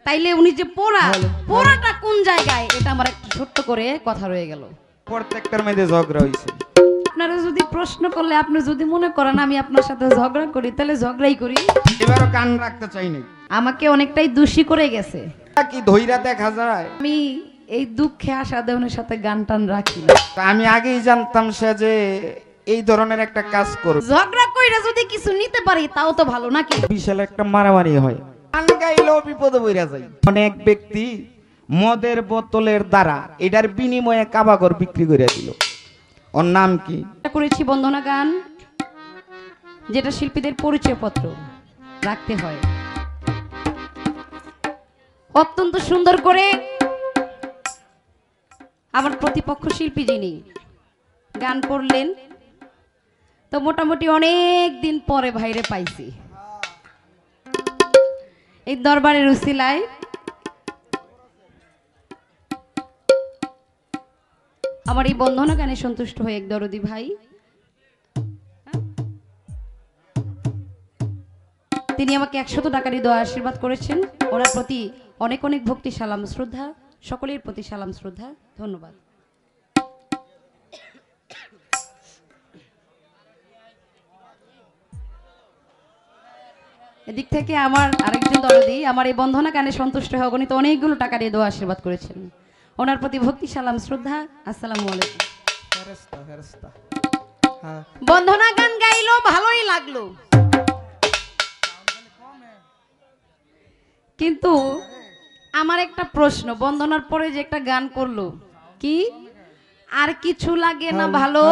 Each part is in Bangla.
তাইলে উনি যে পোড়াটা কোন জায়গায়, এটা আমার একটু ছোট্ট করে কথা রয়ে গেল। প্রত্যেকটার মধ্যে ঝগড়া হইছে। আপনারা যদি প্রশ্ন করলে, আপনি যদি মনে করেন আমি আপনার সাথে ঝগড়া করি, তাহলে ঝগড়াই করি। এবারও কান রাখতে চাই নাই। আমাকে অনেকটাই দোষী করে গেছে। কি ধইরা দেখা যায়? আমি এই দুঃখে আশা দেওয়ার সাথে গান টান রাখি না। আমি আগেই জানতাম সে যে এই ধরনের একটা কাজ করবে। ঝগড়া কইরা যদি কিছু নিতে পারি তাও তো ভালো নাকি? বিশাল একটা মারামারি হয়, গান গাইলেও বিপদে পড়া যায়। অনেক ব্যক্তি মদের বোতলের দ্বারা এটার বিনিময়ে কাবাগর বিক্রি করে দিল। ওর নাম কি? করেছি বন্দনা গান, যেটা শিল্পীদের পরিচয়পত্র রাখতে হয়। অত্যন্ত সুন্দর করে আমার প্রতিপক্ষ শিল্পী যিনি গান করলেন, তো মোটামুটি অনেক দিন পরে ভাইরে পাইছি এই দরবারের উসিলায়। আমার এই বন্ধনা গানে সন্তুষ্ট হয়ে এক দরদি ভাই, তিনি আমাকে 100 টাকা দিয়ে দেওয়া আশীর্বাদ করেছেন। ওনার প্রতি অনেক অনেক ভক্তি সালাম শ্রদ্ধা, সকলের প্রতি সালাম শ্রদ্ধা, ধন্যবাদ। এদিক থেকে আমার আরেকজন দরদি আমার এই বন্ধনা গানে সন্তুষ্ট হয়ে গণিত অনেকগুলো টাকা দিয়ে দেওয়া আশীর্বাদ করেছেন। ওনার প্রতি ভক্তি সালাম শ্রদ্ধা, আসসালামু আলাইকুম। বন্ধনা গান গাইলো, ভালোই লাগলো, কিন্তু আমার একটা প্রশ্ন, বন্দনার পরে যে একটা গান করলো, কি আর কিছু লাগে না ভালো,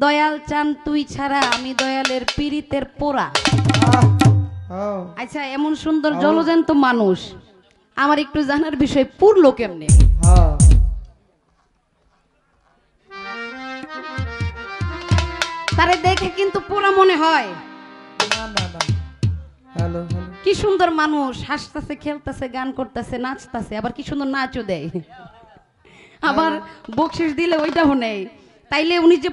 দয়াল চান তুই ছাড়া আমি দয়ালের পীড়িতের পোড়া। আচ্ছা, এমন সুন্দর জলজ্যান্ত মানুষ, আমার একটু জানার বিষয়, পুরলো কেমনে? তারে দেখে কিন্তু পোড়া মনে হয় কি সুন্দর মানুষ, হাসতেছে, খেলতেছে, গান করতেছে, নাচতেছে, আবার কি সুন্দর নাচও দেয়, আবার বকশিস দিলে ওইটাও নেই। তাইলে উনি যে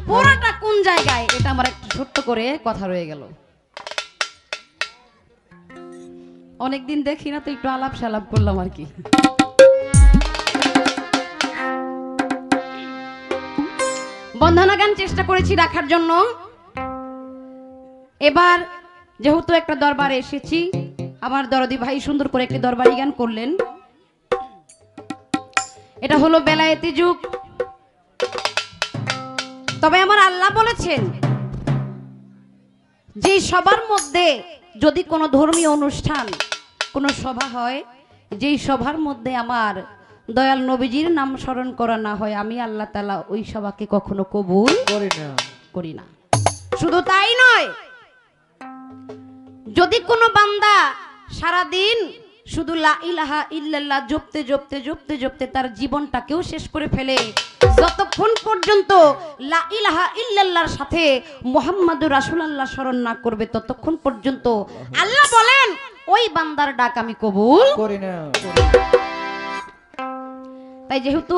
পোড়াটা কোন জায়গায়, এটা আমার একটু ছোট্ট করে কথা রয়ে গেল। অনেকদিন দেখি না, তো একটু আলাপ সালাপ করলাম আর কি। বন্ধনা গান চেষ্টা করেছি রাখার জন্য। এবার যেহেতু একটা দরবারে এসেছি, আমার দরদি ভাই সুন্দর করে একটি দরবারি গান করলেন। এটা হলো বেলায়েতি যুগ, তবে আমার আল্লাহ বলেছেন যে সবার মধ্যে যদি কোনো ধর্মীয় অনুষ্ঠান, কোনো সভা হয়, যেই সভার মধ্যে আমার দয়াল নবীজির নাম স্মরণ করা না হয়, আমি আল্লাহ তাআলা ওই সভাকে কখনো কবুল করি না। শুধু তাই নয়, যদি কোনো বান্দা সারাদিন শুধু লা ইলাহা ইল্লাল্লাহ জপতে জপতে জপতে জপতে তার জীবনটাকেও শেষ করে ফেলে, যতক্ষণ পর্যন্ত লা ইলাহা ইল্লাল্লাহর সাথে মুহাম্মাদুর রাসূলুল্লাহ স্মরণ না করবে, ততক্ষণ পর্যন্ত আল্লাহ বলেন ওই বান্দার ডাক আমি কবুল করি না। তাই যেহেতু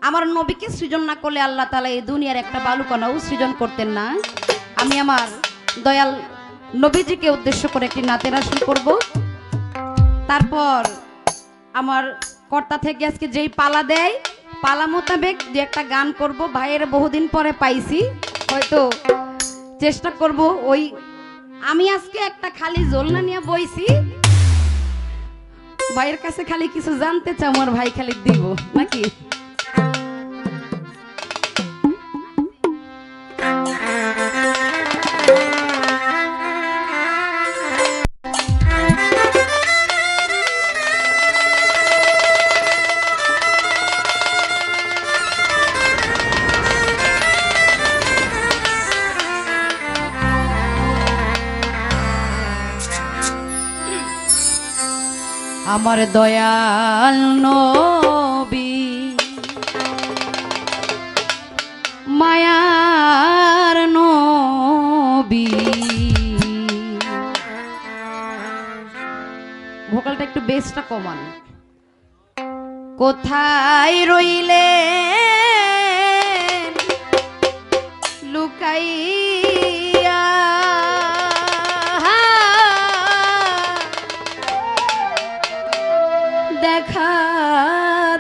আমার নবীকে সৃজন না করলে আল্লাহ তাআলা এই দুনিয়ার একটা বালুকণাও সৃজন করতেন না, আমি আমার দয়াল নবীজিকে উদ্দেশ্য করে একটি নাতের আসর করব। তারপর আমার কর্তা থেকে আজকে যেই পালা দেয়, পালা মোতাবেক যে একটা গান করব। ভাইয়ের বহুদিন পরে পাইছি, হয়তো চেষ্টা করব। ওই আমি আজকে একটা খালি জোলনা নিয়ে বইছি, ভাইয়ের কাছে খালি কিছু জানতে চাই, আমার ভাই খালি দিব নাকি? আমার দয়াল নবী মায়ার নবী, ভোকালটা একটু বেসটা কমান। কোথায় রইলে লুকাইয়া, দেখা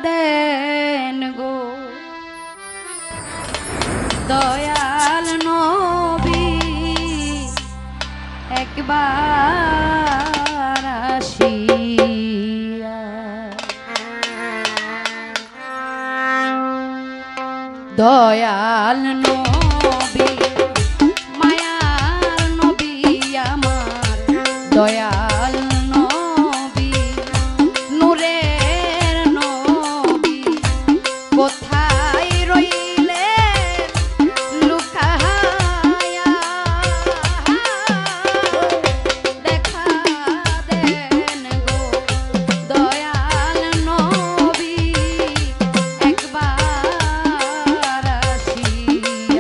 দেন গো দয়াল নবী একবার আসিয়া দয়াল নবী মায়ার নবী আমার দয়াল নবী নূরের নবী কোথায় রইলেন লুকায়া দেখা দেন গো দয়াল নবী একবার আসিয়া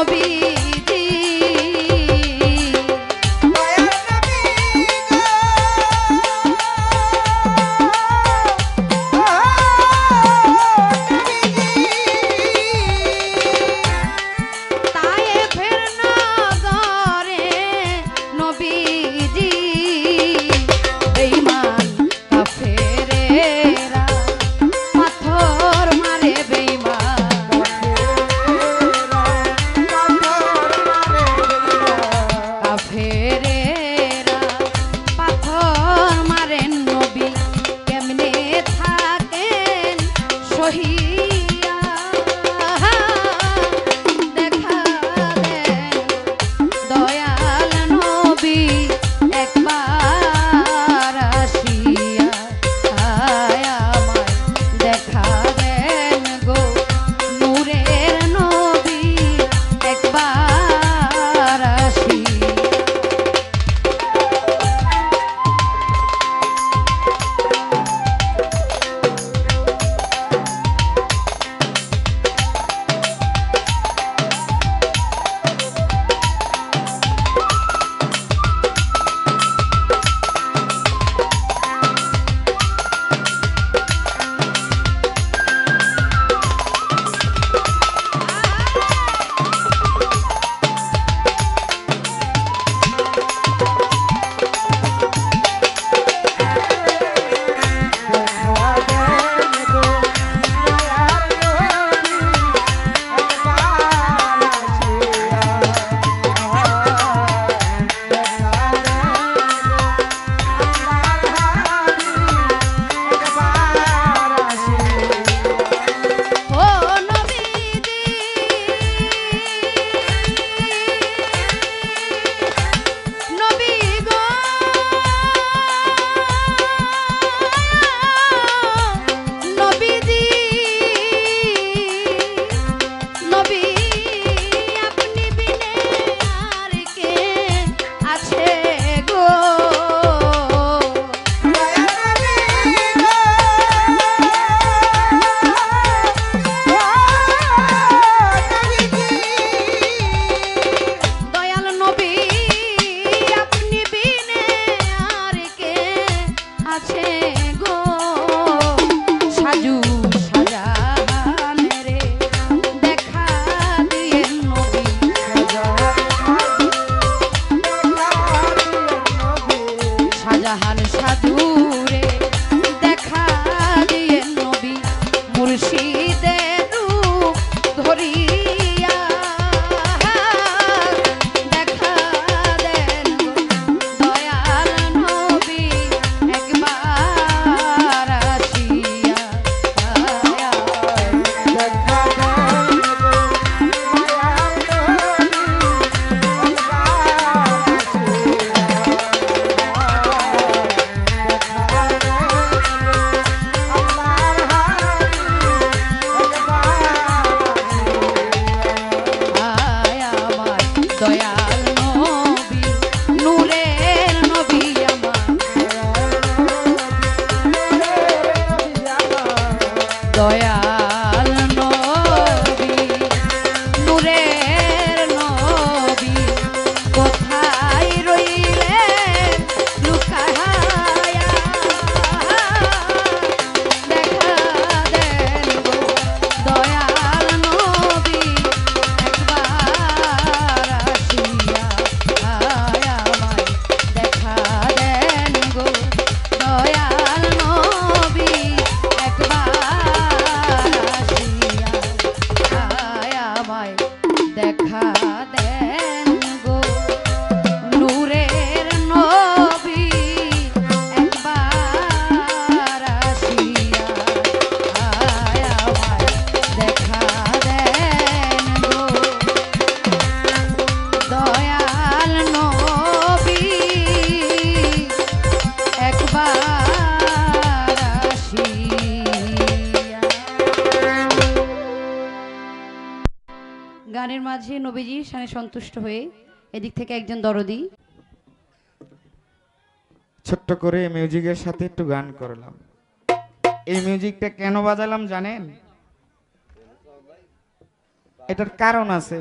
নবীজি তায়েফের নগরে নবীজি বেঈমান কাফেরেরা পাথর মারে বেঈমান কাফেরেরা পাথর মারেন নবী কেমনে থাকেন সহিয়া দেখা দেন দয়াল নবী একবার আসিয়া আয় আমায় দেখা দেন গো নূরের নবী একবার আসিয়া ও নবীজি নবী গো নবীজি নবী আপনি বিনে আর কে আছে গো দয়াল নবী আপনি বিনে আর কে আছে গো সাজু সাজান রে দেখা দিয়ে নবী সাজাহান সাধু রে দেখা দিয়ে নবী মুর্শিদের রূপ ধরিয়া দেখা দেন গো দয়াল নবী একবার আসিয়া আয় আমার দয়াল নবী নূরের নবী আমার দয়াল নবী নূরের নবী কোথায় রইলেন লুকায়া দেখা দেন গো দয়াল নবী একবার আসিয়া আয় আমায় দেখা দেন গো দয়াল নবী একবার আসিয়া আয় আমায় দেখা দেন গো নূরের নবী একবার আসিয়া আয় আমায় দেখা দেন গো দয়াল নবী একবার আসিয়া গানের মাঝে নবীজির শানে সন্তুষ্ট হয়ে এদিক থেকে একজন দরদি ছোট্ট করে মিউজিকের সাথে একটু গান করলাম। এই মিউজিকটা কেন বাজালাম জানেন? এটার কারণ আছে।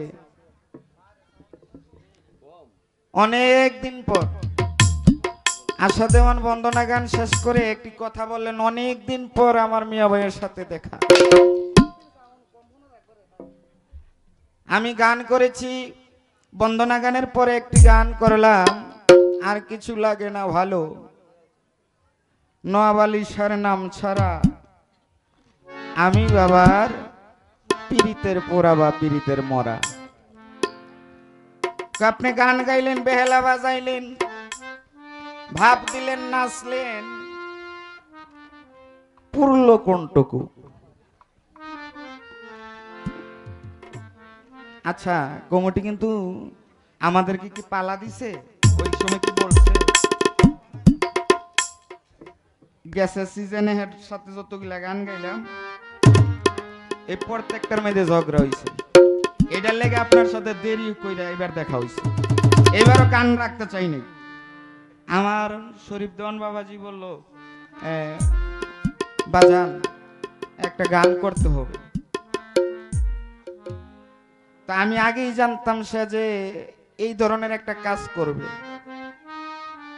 অনেক দিন পর আশা দেওয়ান বন্দনা গান শেষ করে একটি কথা বললেন, অনেক দিন পর আমার মিয়া ভাইয়ের সাথে দেখা। আমি গান করেছি, বন্দনা গানের পরে একটি গান করলাম, আর কিছু লাগে না ভালো, নওয়াব আলী শাহর নাম ছাড়া আমি বাবার পীড়িতের পোড়া বা পীড়িতের মরা। আপনি গান গাইলেন, বেহেলা বাজাইলেন, ভাব দিলেন, নাচলেন, পুরল কোনটুকু? আচ্ছা, কমিটি কিন্তু আমাদেরকে কি পালা দিছে? ওই সময় কি বলছে গ্যাসের সিজনে সাথে যতগুলা গান গাইলাম এই প্রত্যেকটার মধ্যে ঝগড়া হয়েছে, এটার লেগে আপনার সাথে দেরি কইরা এবার দেখা হয়েছে। এবারও কান রাখতে চাইনি। আমার শরীফ দেওয়ান বাবাজি বলল, বাজান একটা গান করতে হবে। তা আমি আগেই জানতাম সে যে এই ধরনের একটা কাজ করবে।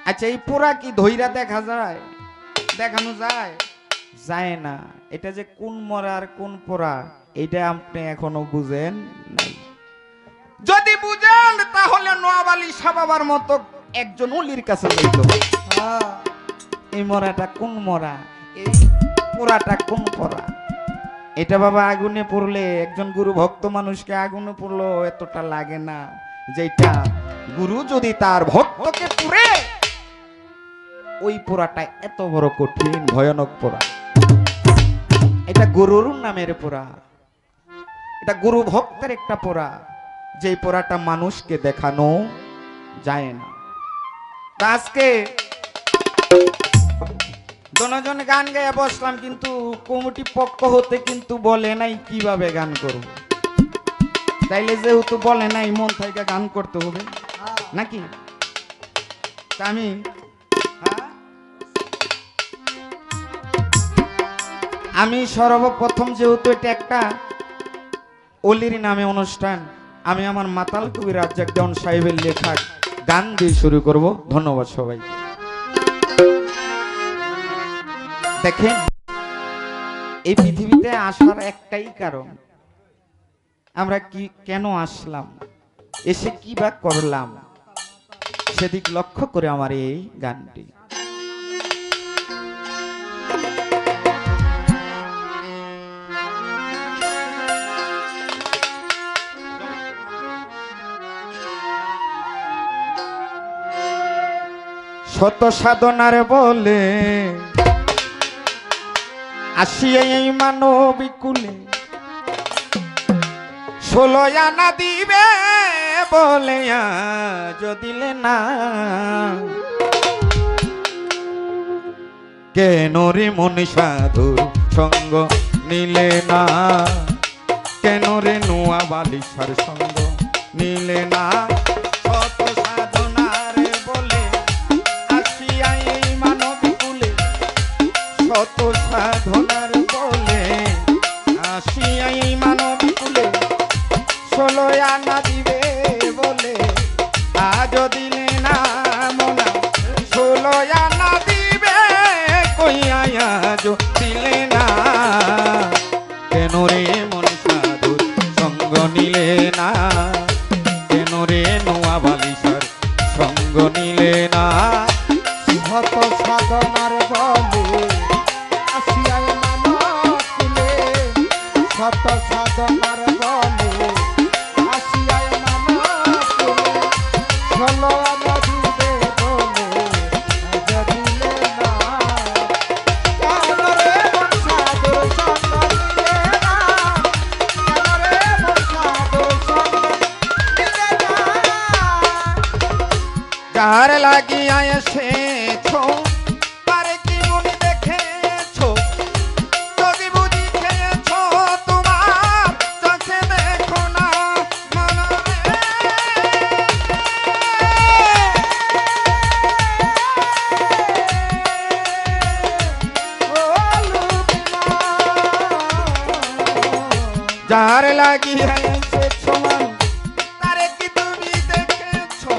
আচ্ছা, এই পোড়া কি ধইরা দেখা যায়? দেখানো যায়? যায় না। এটা যে কোন মরা আর কোন পোড়া এটা আপনি এখনো বুঝেন নাই। যদি বুঝেন তাহলে নওয়াব আলী শাহ বাবার মতো একজন ওলির কাছে যাইতে হবে। এই মরাটা কোন মরা, এই পোড়াটা কোন পোড়া, এটা বাবা আগুনে পড়লে, একজন গুরু ভক্ত মানুষকে আগুনে পড়লো এতটা লাগে না, যেটা গুরু যদি তার ভক্তকে পুড়ে, ওই পোড়াটা এত বড় কঠিন ভয়ানক পোড়া। এটা গুরুর নামের পোড়া, এটা গুরু ভক্তের একটা পোড়া, যে পোড়াটা মানুষকে দেখানো যায় না। আজকে দুজন গান গায়ে বসলাম, কিন্তু কমিটি পক্ষ হতে কিন্তু বলে নাই কিভাবে গান করব। তাইলে যেহেতু বলে নাই, মন থেকে গান করতে হবে নাকি? আমি সর্বপ্রথম, যেহেতু এটা একটা অলির নামে অনুষ্ঠান, আমি আমার মাতাল কবি রাজ্জাক দেওয়ান সাহেবের লেখা গান দিয়ে শুরু করব। ধন্যবাদ সবাই। দেখেন, এই পৃথিবীতে আসার একটাই কারণ, আমরা কি কেন আসলাম, এসে কি বা করলাম, সেদিক লক্ষ্য করে আমার এই গানটি। শত সাধনার বলে আসিয়া এই মানবী কুলে, 16 আনা দিবে বলে আজ দিলে না, কেন রে মন সাধু সঙ্গ নিলে না, কেন রে নওয়াব আলী শাহর সঙ্গ নিলে না। শত সাধনার বলে আসিয়া এই মানবী কুলে, শত সাধনার বলে আসিয়া এই মানবী কুলে, 16 আনা দিবে বলে আজ দিলে না মোনা, 16 আনা দিবে কইয়া আজ দিলে না, কেন রে মন সাধু সঙ্গ নিলে না, কেন রে নওয়াব আলী শাহর সঙ্গ নিলে না। শত সাধনার বলে আসিয়া মানব কুলে, শত সাধনার বলে আসিয়া মানব কুলে, 16 আনা দিবে বলে আজ দিলে না, কেন রে মন সাধুর সঙ্গ নিলে না, কেন রে মন সাধুর সঙ্গ নিলে না। যার লাগিয়া এসেছো তারে কি মনে দেখেছো, যদি বুঝি খেয়েছো তোমার চোখে দেখো না মনরে। যার লাগিয়া এসেছো তারে কি তুমি দেখেছো,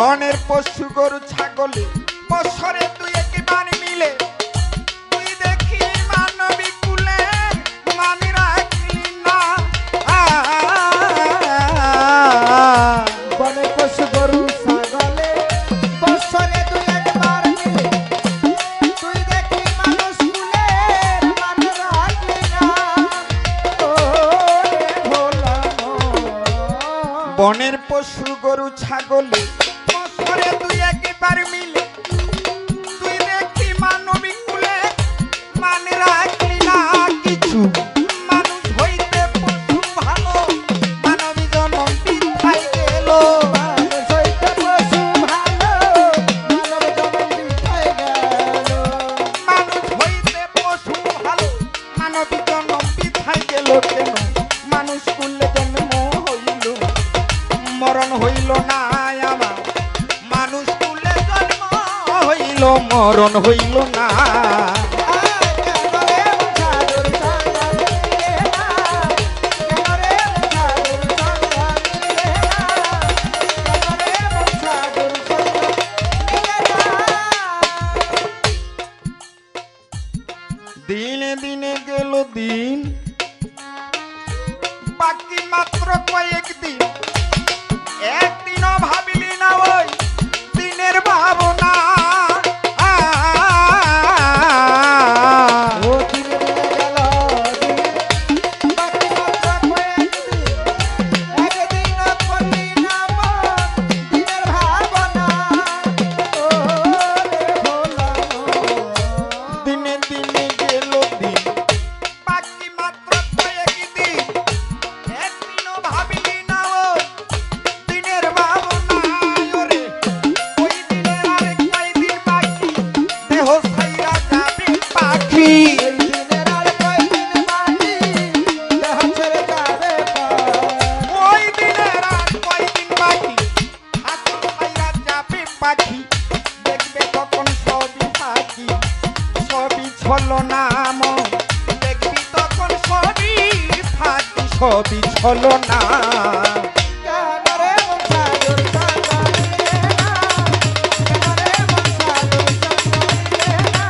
বনের পশু গরু ছাগলে বছরে তুই একবার মিলে তুই দেখি মানবী কুলে মানি রাখলি না বনে পশু গরু ছাগলে বছরে দুই একবার মিলে তুই দেখি মানুষ কুলের মান রাখলি না ওরে ভোলা বনের পশু গরু ছাগলে বছরে তুই একবার মিলে তুই দেখি মানবী কুলে মানে রাখলি না কিছু মানুষ হইতে পশু ভালো মানবী জনম বৃথায় গেল মানুষ হইতে পশু ভালো মানব জনম বৃথায় গেল মানুষ হইতে পশু ভালো মানবী জনম বৃথায় গেল কেন মানুষ কুলে জন্ম হইল মরণ হইল না আমার মানুষ কুলে জন্ম হইল মরণ হইল না দিনে দিনে গেল দিন বাকি মাত্র কয়েকদিন একদিনও ভাবিলি না ওই দিনের ভাবনা ও দিনে দিনে গেল দিন বাকি মাত্র কয়েকদিন একদিন করলি না মন দিনের ভাবনা ওরে ভোলা দিনে দিনে গেল দিন বাকি মাত্র কয়েকদিন একদিনও ভাবিলি না ওই দিনের ভাবনা ওরে ওই দিনের আরেক কয়দিন বাকি দেহ ছাইরা যাবে পাখি এই দিনের আর কয়দিন বাকি দেহ ছেড়ে যাবে ওই দিনের আর কয়দিন বাকি হাতুর ছাইরা যাবে পাখি দেখবে তখন সবই ফাঁকি সবই ছলনা মন দেখবি তখন সবই ফাঁকি সবই ছলনা কেন রে মন সাগর সাগর নিলে না কেন রে মন সাগর সাগর নিলে না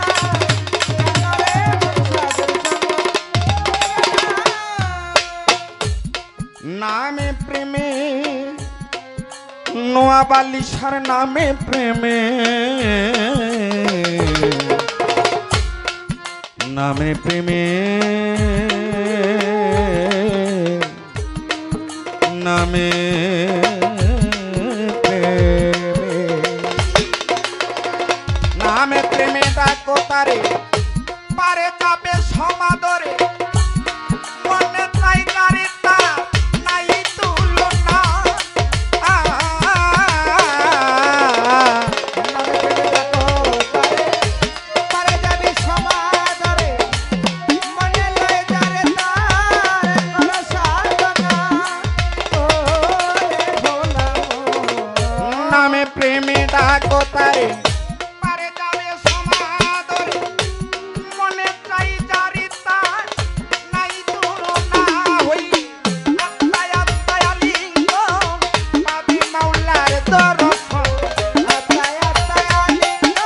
কেন রে মন সাগর সাগর নামে প্রেমে নোয়াবালিশার নামে প্রেমে নামে প্রেমে নামে প্রেমে নামে প্রেমে ডাকো তারে পারে যাবে সমাদরে মনে চাই তারে তা নাই তুলনা নামে প্রেমে ডাকো তারে পারে যাবি সমাদরে মনে লয় যারে তার করো সাধনা ওরে ভোলা নামে প্রেমে ডাকো তারে পারে যাবে সমাদরে মনে চাই যারে তা নাই তুলনা হই আত্মায় আত্মায় লিঙ্গ পাবি মাওলার দর্শন আত্মায় আত্মায় আলিঙ্গ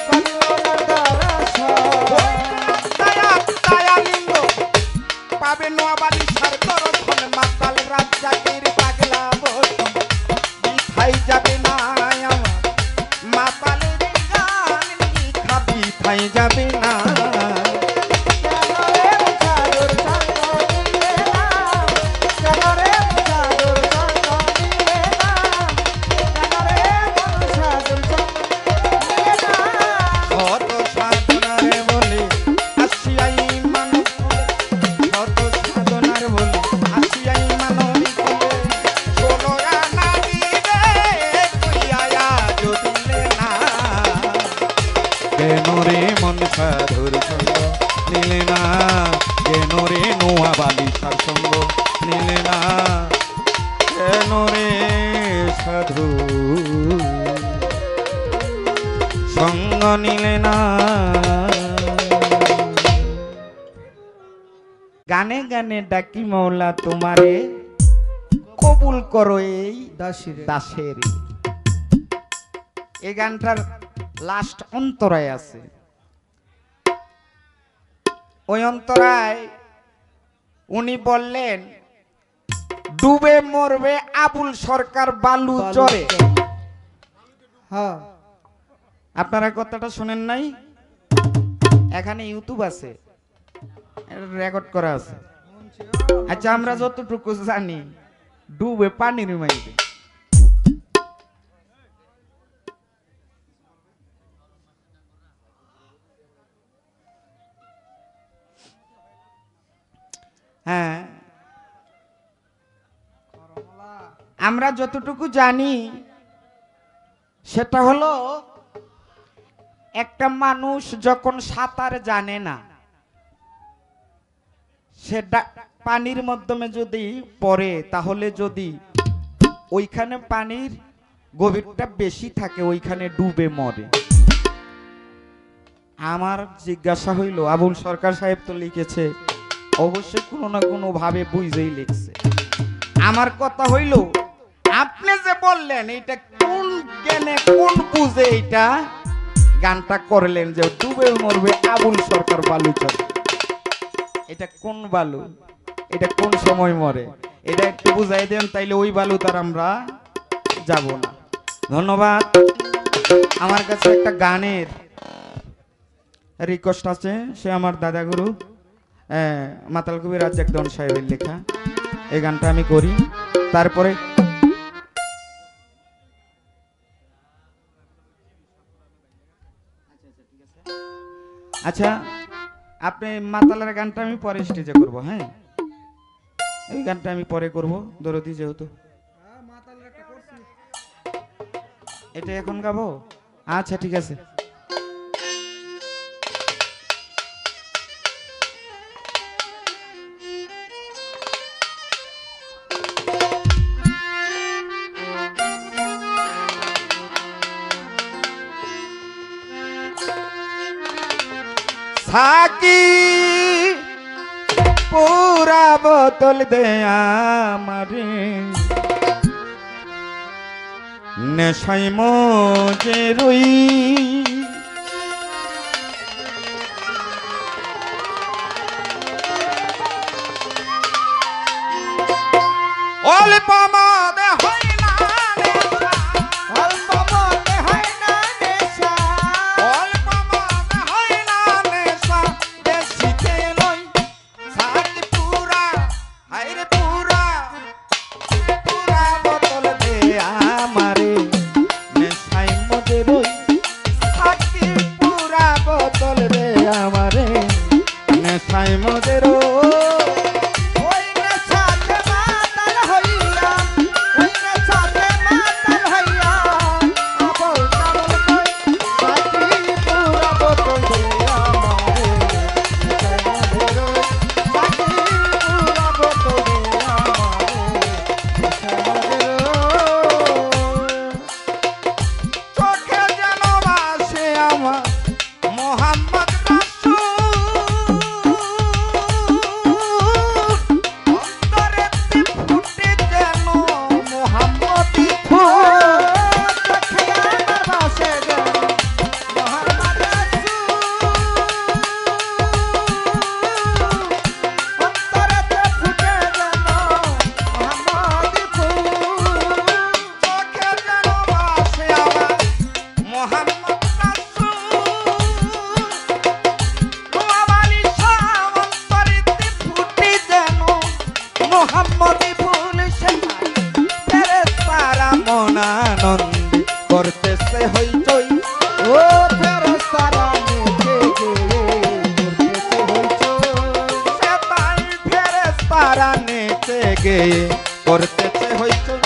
পাবি মোলার দর্শন আত্মায় আত্মায় লিঙ্গ পাবে নোয়াবালিশার দর্শন মাতাল রাজ্জাকের পাগলা বসন বিথাই যাবে না আমার মাতালের গান লিখা বিথাই যাবে না কেন রে মন সাগর সাগর নিলে না কেন রে মন সাগর সাগর নিলে না কেন রে মন সাগর সাগর নিলে না শত সাধনার বলে আসিয়াই মানুষ শত সাধনার বলে আসিয়াই মানবী কুলে ষোলো আনা দিবে কইয়া দিলে না কেন রে মন সাধুর সঙ্গ নিলে না কেন রে নোয়াবালিশার সঙ্গ নিলে না কেন রে সাধু সঙ্গ নিলে না গানে গানে ডাকি মৌলা তোমারে কবুল করো এই দাসিরে দাসের এই গানটার লাস্ট অন্তরায় আছে। ওই অন্তরায় উনি বললেন ডুবে মরবে আবুল সরকার বালু চরে। হ্যাঁ আপনারা কথাটা শুনেন নাই? এখানে ইউটিউব আছে, রেকর্ড করা আছে। আচ্ছা আমরা যতটুকু জানি ডুবে পানির মাইবে। হ্যাঁ আমরা যতটুকু জানি সেটা হলো একটা মানুষ যখন সাঁতার জানে না, সেটা পানির মাধ্যমে যদি পড়ে, তাহলে যদি ওইখানে পানির গভীরটা বেশি থাকে ওইখানে ডুবে মরে। আমার জিজ্ঞাসা হইল, আবুল সরকার সাহেব তো লিখেছে, অবশ্যই কোনো না কোনো ভাবে বুঝেই লিখছে। আমার কথা হইল, আপনি যে বললেন এটা কোন জ্ঞানে কোন বুঝে এইটা গানটা করলেন যে ডুবে মরবে আবুল সরকার বালু চরে, এটা কোন বালু, এটা কোন সময় মরে, এটা একটু বুঝাই দেন, তাইলে ওই বালু তার আমরা যাব না। ধন্যবাদ। আমার কাছে একটা গানের রিকোয়েস্ট আছে, সে আমার দাদা গুরু মাতাল কবি রাজ্জাক দন সাহেবের লেখা। এই গানটা আমি করি, তারপরে আচ্ছা আপনি মাতালের গানটা আমি পরে স্টেজে করব। হ্যাঁ এই গানটা আমি পরে করব, দরদি যেহেতু এটা এখন গাবো। আচ্ছা ঠিক আছে। সাকি পুরা বোতল দে আমারে, নেশাই মজে রই অল্প মদে হয় না নেশা, অল্প মতে হয় না নেশা, অল্প মদে হয় না নেশা, বেশিতে লই সাকি পুরা, হায়রে পুরা পুরা বোতল দে আমারে, নেশাই মজে রই সাকি পুরা বোতল দে আমারে, নেশাই মজে রই। ওই নেশাতে মাতাল হইয়া, ওই নেশাতে মাতাল হইয়া, আবল তাবল কই সাকি পুরা বোতল দে আমারে, নেশায় মজে রই, সাকি পুরা বোতল দে আমারে, নেশায় মজে রই। চোখে যেন ভাসে আমার মোহাম্মদ রাসূল, অন্তরেতে ফুটে যেন মোহাম্মদী ফুল। চোখে আমার ভাসে যেন মোহাম্মদ রাসূল, অন্তরেতে ফুটে যেন মোহাম্মদী ফুল। চোখে যেন ভাসে আমার মোহাম্মদ রাসূল, নোয়াবালি শাহ অন্তরেতে ফুটে যেন মোহাম্মদী ফুল। সে ফেরেশতারা মনানন্দে করতেছে হইচই, ও ফেরেশতারা নেচে গেয়ে করতেছে হইচই। সে তাই ফেরেশতারা নেচে গেয়ে করতেছে হইচই।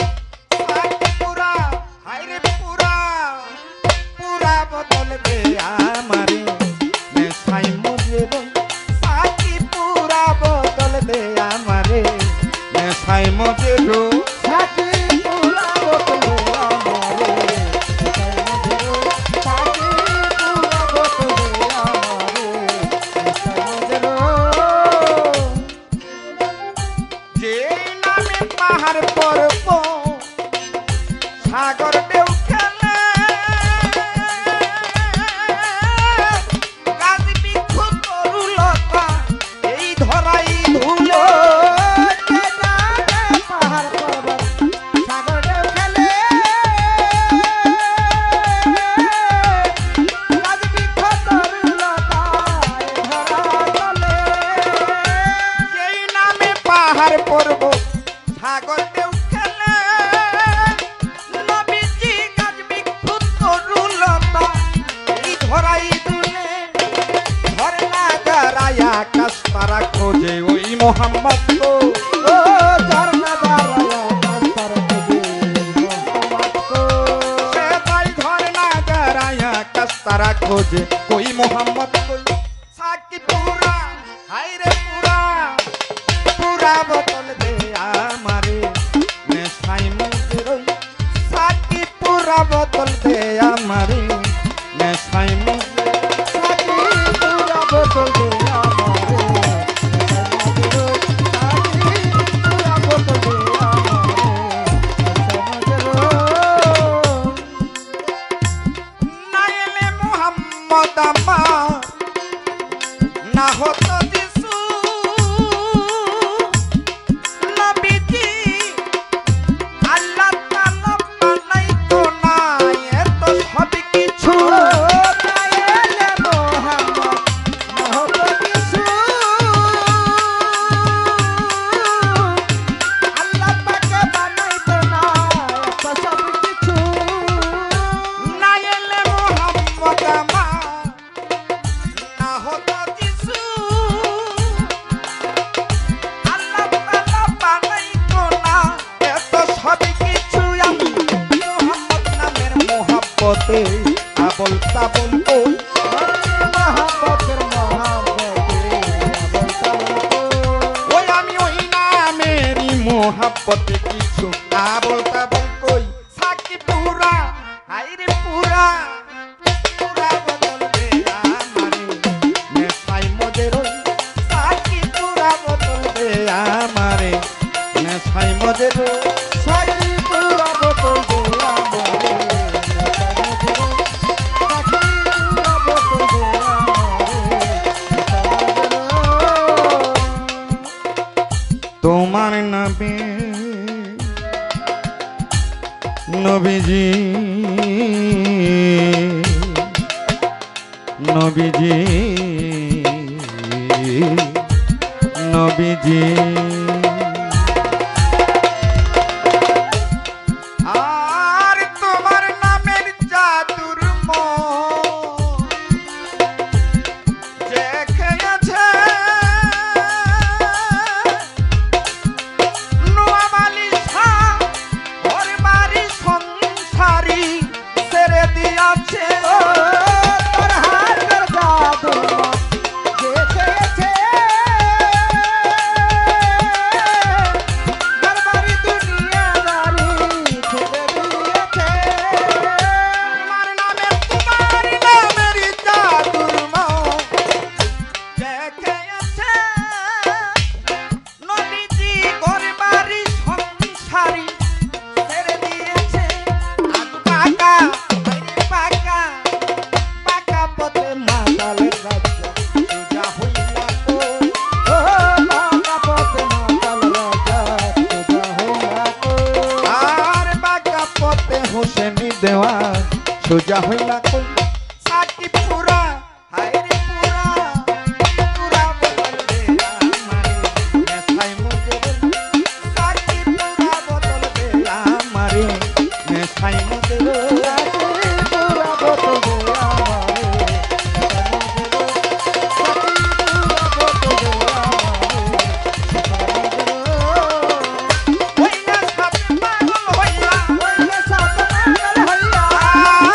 সাকি পুরা, হায়রে পুরা পুরা বোতল দে আমারে, নেশাই মজে রই সাকি পুরা বোতল দে আমারে, নেশাই মজে রই। সাকি পুরা বোতল দে আমারে, নেশায় আকাশ তারা খোঁজে ওই মোহাম্মদ তো ও ঝর্ণা দাঁড়ায় আকাশ তারা খোঁজে মোহাম্মদ কো। সে তাই ঝর্ণা দাঁড়ায় আকাশ তারা খোঁজে ওই মোহাম্মদ কই সাকি পুরা হায় রে পুরা পুরা বোতল দে আমারে নেশাই মুজে রই সাকি পুরা বোতল দে আমারে নেশাই মুজে সাকি পুরা বোতল দে আমারে সাকি পুরা বোতল দে আমারে নাইলে মোহাম্মদ আমার না হতো যিশু নবীজি আল্লাহ তাআলা বানাইতো না এত সব কিছু নাইলে মোহাম্মদ না হতো কিছু আল্লাহ পাকে বানাইতো না এত সব কিছু নাইলে মোহাম্মদ আমার না হতো যিশু আল্লাহ তাআলা বানাইতো না এত সব কিছু আমি মোহাম্মদ নামের মোহাব্বতে আবল তাবল কই মহাব্বতের মহাব্বতে ওই আমি ওই নামেরই মোহাব্বতে কিছু আবল তাবল কই সাকি পুরা হাইরে পুরা পুরা বদল দে আমারে নেশাই মজে রই সাকি পুরা বদল দে আমারে নেশাই মজে রই সাকি পুরা বোতল দে আমারে সাকি পুরা বোতল দে আমারে তোমার নামে নবীজি নবীজি নবীজি আর তোমার নামের জাদুর যে খেয়েছে নোয়ামালি শাহ ওর বাড়ি সংসারী ছেড়ে দিয়াছে ও তোর হাতের জাদু যে খেয়েছে দরবারি দুনিয়াদারি ছেড়ে দিয়েছে তোমার নামের জাদুর যে খেয়েছে নবীজি ওর বাড়ি সংসারী ছেড়ে দিয়েছে আজ পাকা বাইরে পাকা পাকা পথে মাতালের রাজা সোজা হইলা তো ও মাতা পথে মাতাল রাজা সোজা হইলা কো আর বাঁকা পথে হোসেনি দেওয়া সোজা হইলা কই সাকি পুরা হায়রে পুরা পুরা বদল দে আমারে নেশাই মুজে রই সাকি পুরা বদল দে আমারে নেশাই মুজে রই সাকি পুরা বোতল দে আমারে হইলা সাত পাগল হইলা ওইলে সাত পাগল হইয়া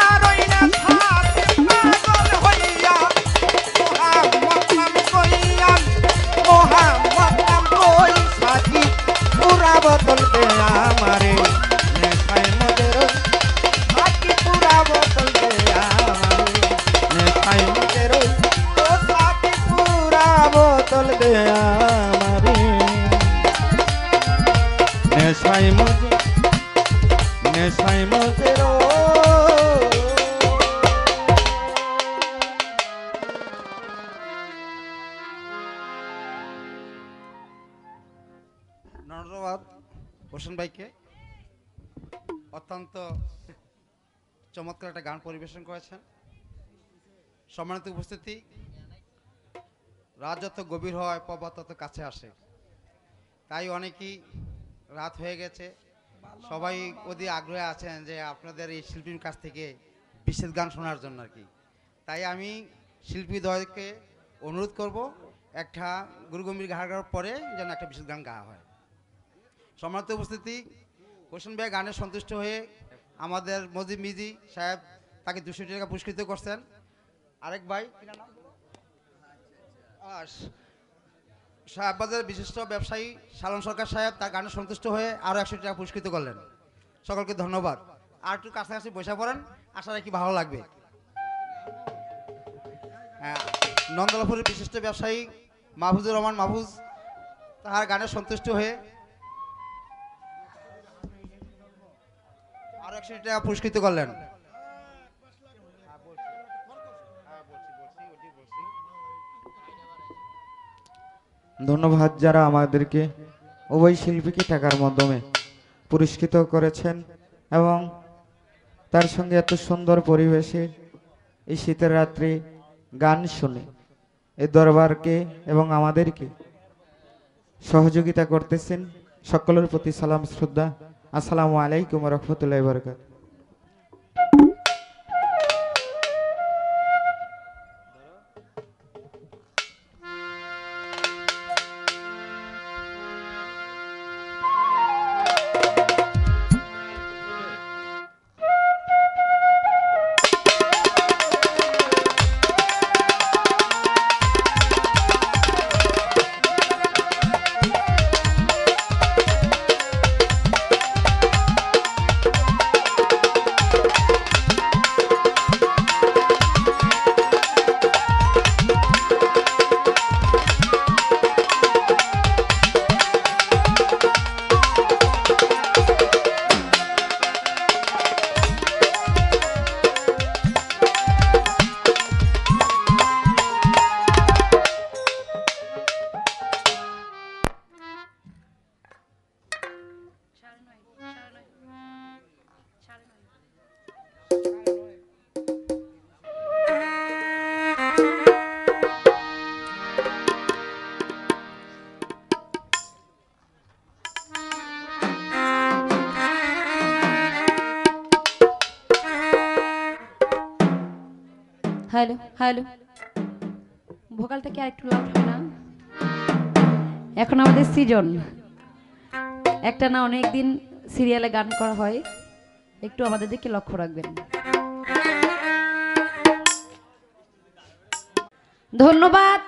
আর হইলা সাত পাগল হইয়া মোহাম্মদ নাম কইয়া মোহাম্মদ নাম কই সাকি পুরা বদল দে আমারে নেশাই মজে রই সাকি পুরা বদল দে আমারে নেশাই মজে রই ও সাকি পুরা বদল দে আমারে নেশাই মজে রই ধন্যবাদ হোসেন ভাইকে, অত্যন্ত চমৎকার একটা গান পরিবেশন করেছেন। সম্মানিত উপস্থিতি, রাত যত গভীর হয় প্রভাত তত কাছে আসে, তাই অনেকেই রাত হয়ে গেছে, সবাই অতি আগ্রহে আছেন যে আপনাদের এই শিল্পীর কাছ থেকে বিশেষ গান শোনার জন্য আর কি। তাই আমি শিল্পীদ্বয়কে অনুরোধ করব একটা গুরুগম্ভীর গান গাওয়ার পরে যেন একটা বিশেষ গান গাওয়া হয়। সম্মানিত উপস্থিতি, হোসেন ভাই গানে সন্তুষ্ট হয়ে আমাদের মজিদ মিজি সাহেব তাকে 200 টাকা পুরস্কৃত করছেন। আরেক ভাই সাহেববাজারের বিশিষ্ট ব্যবসায়ী শালন সরকার সাহেব তার গানে সন্তুষ্ট হয়ে আরও 100 টাকা পুরস্কৃত করলেন। সকলকে ধন্যবাদ। আর একটু কাছাকাছি বসে পড়েন, আশা রাখি ভালো লাগবে। নন্দলাপুরের বিশিষ্ট ব্যবসায়ী মাহফুজুর রহমান মাহফুজ তাহার গানে সন্তুষ্ট হয়ে আরো 100 টাকা পুরস্কৃত করলেন। ধন্যবাদ যারা আমাদেরকে উভয় শিল্পীকে টাকার মাধ্যমে পুরস্কৃত করেছেন এবং তার সঙ্গে এত সুন্দর পরিবেশে এই শীতের রাত্রি গান শুনে এই দরবারকে এবং আমাদেরকে সহযোগিতা করতেছেন। সকলের প্রতি সালাম শ্রদ্ধা। আসসালামু আলাইকুম ওয়া রাহমাতুল্লাহি ওয়া বারাকাতুহু। হ্যালো হ্যালো, ভোকালটা কি আরেকটু লাউড হবে না? এখন আমাদের সিজন একটা না, অনেক দিন সিরিয়ালে গান করা হয়, একটু আমাদের দিকে লক্ষ্য রাখবেন। ধন্যবাদ।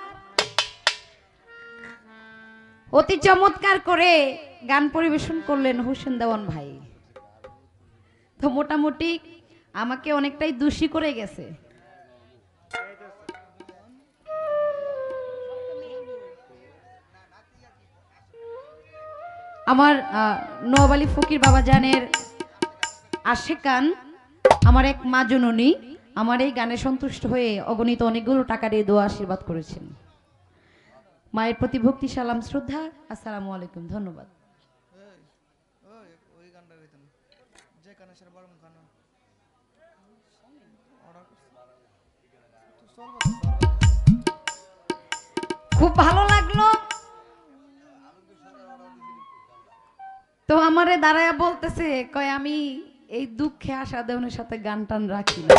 অতি চমৎকার করে গান পরিবেশন করলেন হোসেন দেওয়ান ভাই। তো মোটামুটি আমাকে অনেকটাই দোষী করে গেছে। আমার নওয়াব আলী ফকির বাবা জানের আশেকান আমার এক মা জননী আমার এই গানে সন্তুষ্ট হয়ে অগণিত অনেকগুলো টাকা দিয়ে দোয়া আশীর্বাদ করেছেন। মায়ের প্রতি ভক্তি সালাম শ্রদ্ধা। আসসালামু আলাইকুম। ধন্যবাদ। খুব ভালো লাগলো। তো আমারে দাঁড়ায় বলতেছে, কয় আমি এই দুঃখে আশা দেওয়ানের সাথে গান টান রাখি না।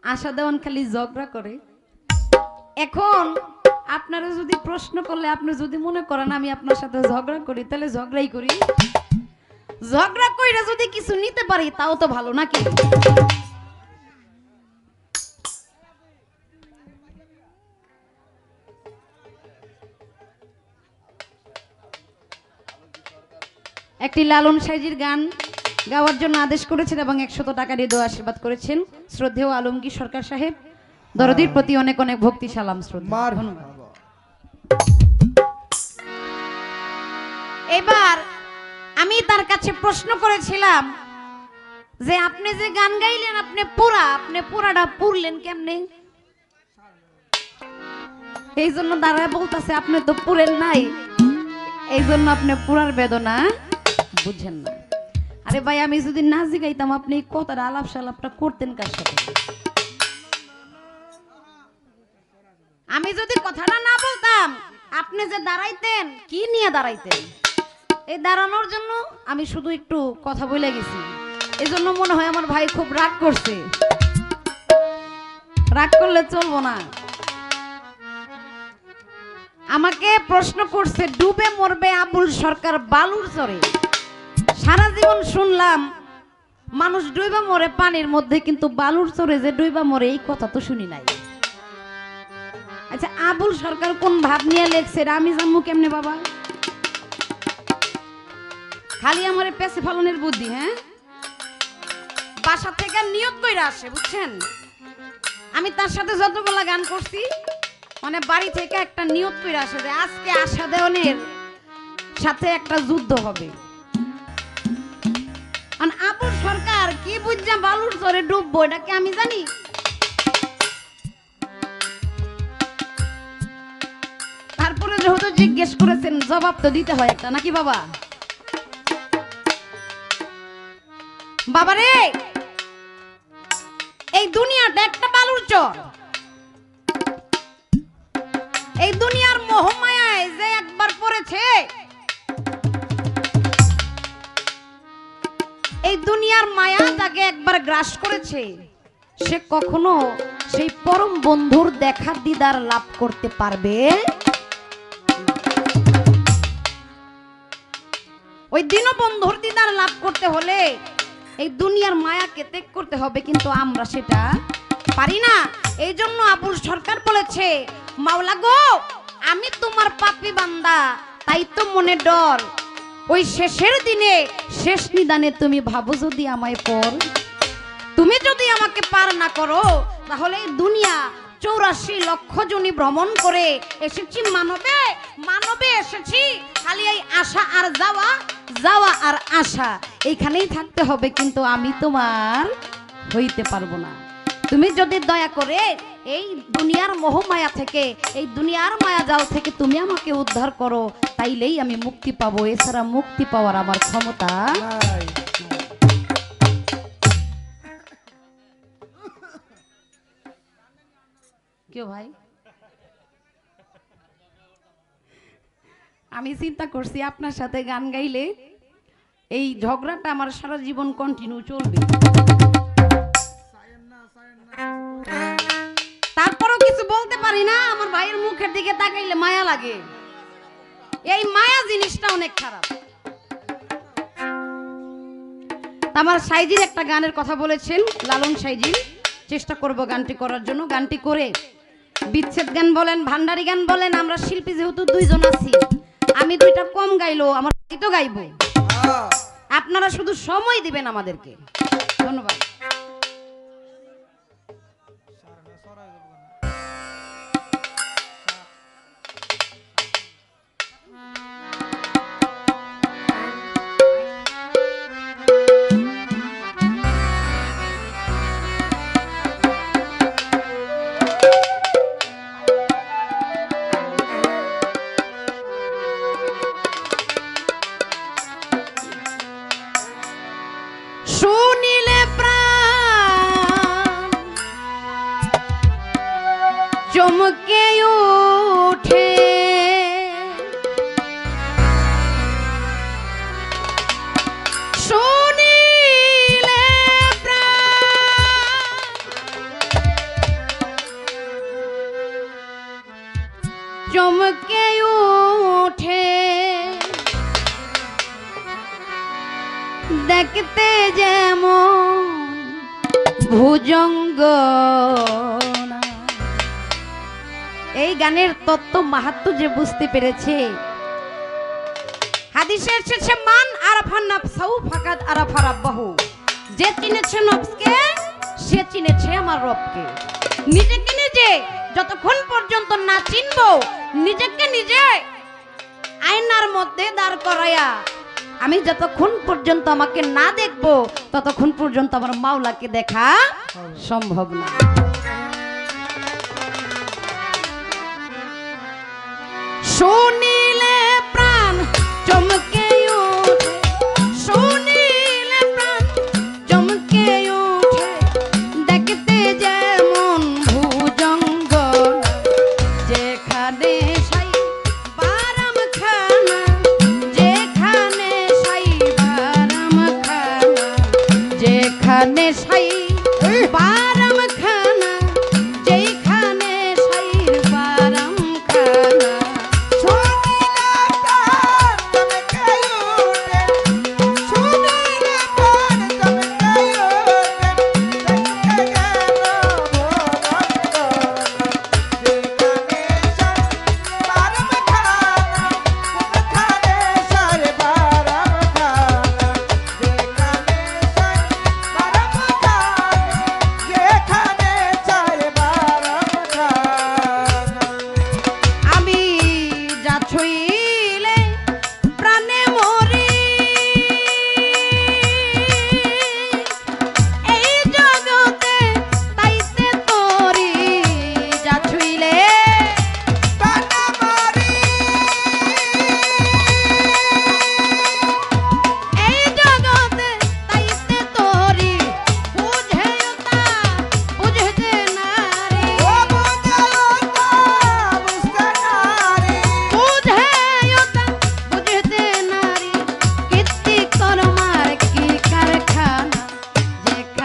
আশা দেওয়ান খালি ঝগড়া করে। এখন আপনারা যদি প্রশ্ন করলে, আপনি যদি মনে করেন আমি আপনার সাথে ঝগড়া করি, তাহলে ঝগড়াই করি। ঝগড়া কইরা যদি কিছু নিতে পারি তাও তো ভালো নাকি? একটি লালন সাইজির গান গাওয়ার জন্য আদেশ করেছেন এবং 100 টাকা দিয়ে দোয়া আশীর্বাদ করেছেন শ্রদ্ধেয় আলমগীর সরকার সাহেব। দরদির প্রতি অনেক অনেক ভক্তি সালাম শ্রদ্ধা। ধন্যবাদ। এবার আমি তার কাছে প্রশ্ন করেছিলাম যে আপনি যে গান গাইলেন আপনি পুরাটা পুরলেন কেমনে? এই জন্য দাঁড়ায় বলতেছে আপনি তো পুরেন নাই, এই জন্য আপনি পুরার বেদনা বুঝেন না। আরে ভাই, আমি যদি না জিগাইতাম আপনি কথাটা আলাপ সালাপটা করতেন কার সাথে? আমি যদি কথাটা না বলতাম আপনি যে দাঁড়াইতেন, কি নিয়ে দাঁড়াইতেন? এই দাঁড়ানোর জন্য আমি শুধু একটু কথা বলে গেছি। এই জন্য মনে হয় আমার ভাই খুব রাগ করছে। রাগ করলে চলবো না। আমাকে প্রশ্ন করছে ডুবে মরবে আবুল সরকার বালুর চরে। সারা জীবন শুনলাম মানুষ ডুইবা মরে পানির মধ্যে, কিন্তু বালুর চরে যে ডুইবা মরে এই কথা তো শুনি নাই। আচ্ছা আবুল সরকার কোন ভাব নিয়ে লেখছে আমি জানবো কেমনে বাবা? খালি আমার পেছে ফলনের বুদ্ধি। হ্যাঁ, বাসা থেকে নিয়ত কইরা আসে, বুঝছেন? আমি তার সাথে যতগুলা গান করছি মানে বাড়ি থেকে একটা নিয়ত কইরা আসে যে আজকে আশা দেওয়ানের সাথে একটা যুদ্ধ হবে। আবুল সরকার কি বুঝা বালুর চরে ডুববো এটা কি আমি জানি? তারপরে যেহেতু জিজ্ঞেস করেছেন জবাব তো দিতে হয় একটা, নাকি বাবা? বাবারে এই দুনিয়াটা একটা বালুর চর। এই দুনিয়ার মোহমায়ায় যে একবার পড়েছে, এই দুনিয়ার মায়া যাকে একবার গ্রাস করেছে সে কখনো সেই পরম বন্ধুর দেখা দিদার লাভ করতে পারবে। ওই দীনবন্ধুর দিদার লাভ করতে হলে এই দুনিয়ার মায়াকে ত্যাগ করতে হবে, কিন্তু আমরা সেটা পারি না। এই জন্য আবুল সরকার বলেছে মাওলা গো আমি তোমার পাপী বান্দা, তাই তো মনে ডর। ওই শেষের দিনে শেষ নিদানে তুমি ভাবো যদি আমায় পর, তুমি যদি আমাকে পার না করো তাহলে এই দুনিয়া 84 লক্ষ জনি ভ্রমণ করে এসেছি মানবে, মানবে এসেছি খালি এই আশা আর যাওয়া, যাওয়া আর আশা, এইখানেই থাকতে হবে, কিন্তু আমি তোমার হইতে পারবো না। তুমি যদি দয়া করে এই দুনিয়ার মোহমায়া থেকে, এই দুনিয়ার মায়া জাল থেকে তুমি আমাকে উদ্ধার করো, তাইলেই আমি মুক্তি পাবো, এছাড়া মুক্তি পাওয়ার আমার ক্ষমতা নাই। কেউ ভাই? আমি চিন্তা করছি আপনার সাথে গান গাইলে এই ঝগড়াটা আমার সারা জীবন কন্টিনিউ চলবে। তারপরও কিছু বলতে পারি না, আমার ভাইয়ের মুখের দিকে তাকাইলে মায়া লাগে। এই মায়া জিনিসটা অনেক খারাপ। আমার সাইজির একটা গানের কথা বলেছেন লালন সাইজি, চেষ্টা করব গানটি করার জন্য। গানটি করে বিচ্ছেদ গান বলেন, ভান্ডারি গান বলেন, আমরা শিল্পী যেহেতু দুইজন আছি, আমি দুইটা কম গাইলো আমার তো গাইবো, আপনারা শুধু সময় দিবেন আমাদেরকে। ধন্যবাদ। শুনিলে প্রাণ চমকে উঠে, শুনিলে প্রাণ চমকে উঠে, দেখতে যেমন ভুজঙ্গ। এই গানের তত্ত্ব মাহাত্ম্য যে বুঝতে পেরেছে, হাদিসে এসেছে মান আরাফা নাফসাহু ফাকাদ আরাফা রাব্বাহু, যে চিনেছে নফসকে সে চিনেছে আমার রবকে। নিজেকে নিজে যতক্ষণ পর্যন্ত না চিনবো, নিজেকে নিজে আয়নার মধ্যে দাঁড় করায়া আমি যতক্ষণ পর্যন্ত আমাকে না দেখবো ততক্ষণ পর্যন্ত আমার মাওলাকে দেখা সম্ভব না। শুনিলে প্রাণ চমকে ওঠে, শুনিলে প্রাণ চমকে ওঠে, দেখতে যেমন ভুজঙ্গ, যেখানে সাই বারাম খানা, যেখানে সাই বারাম খানা, যেখানে সাই বারাম খানা, যেখানে সাই বারাম খানা,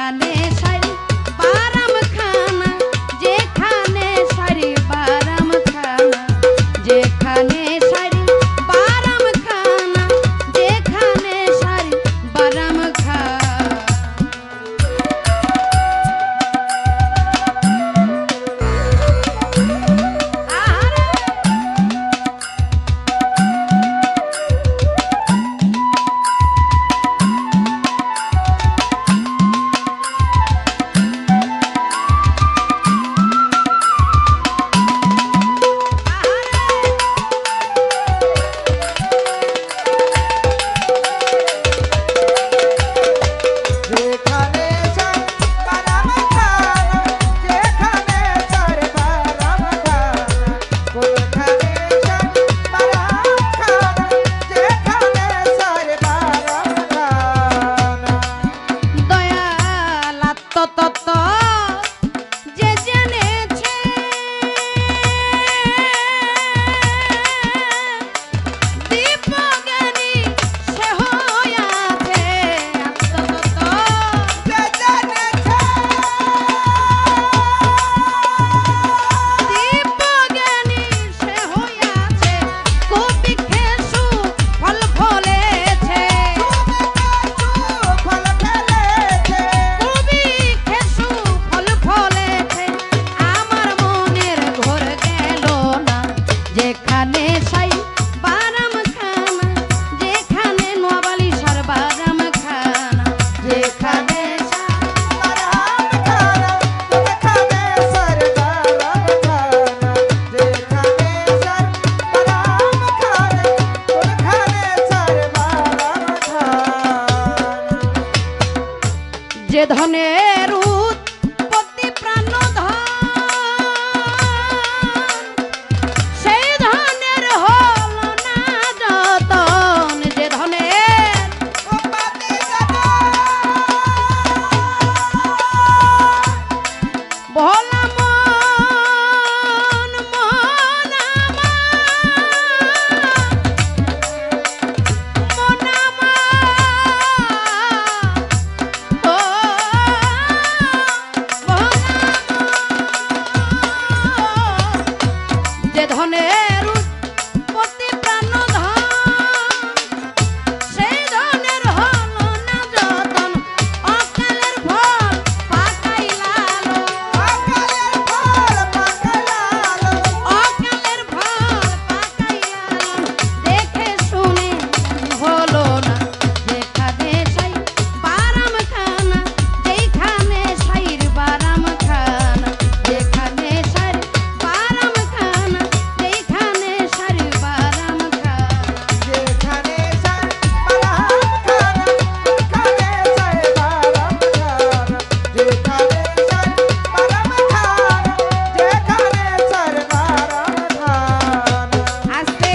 যেখানে সারি বারাম খানা, যেখানে সারি বারাম খানা, যেখানে সারি বারাম খানা, যেখানে সারি বারাম খানা। যেখানে চার বারাম খানা, যেখানে চার বারাম খানা, কোনখানে চার বারাম খানা, যেখানে চার বারাম খানা। দয়াল আত্মতত্ত্ব যে জেনেছে, দীপজ্ঞানী সে হইয়াছে। আত্মতত্ত্ব যে জেনেছে, দীপজ্ঞানী সে হইয়াছে। কবি খেসু ফল ফলেছে, ফল ফেলেছে, কবি খেসু ফল ফলেছে। আমার মনের ঘর গেল না, যেখানে সাই বারাম খানা, যেখানে নোয়াবালিশার বারাম খানা, যেখানে সাই বারাম খানা, যেখানে চার বারাম খানা, যেখানে চার বারাম খানা, কোনখানে চার বারাম খানা। যে ধনের উৎপত্তি প্রাণধন, সেই ধনের হল না যতন। যে ধনের উপাধি জানা, ভোলা মন, মন যে ধনের উৎপত্তি প্রাণধন, সেই ধনের হল না যতন। অকালের ফল পাকাইলালো, আকালের ফল পাকাইলালো, অকালের ফল পাকাইলালো। দেখে শুনে হলো না, যেখানে সাই বারাম খানা, যেখানে সাইর বারাম খানা, যেখানে সাইর বারাম খানা, যেখানে সাইর বারাম খানা। যেখানে চার বারাম খানা, কোনখানে চার বারাম খানা, যেখানে চার বারাম খানা, যেখানে চার বারাম খানা। আস্তে,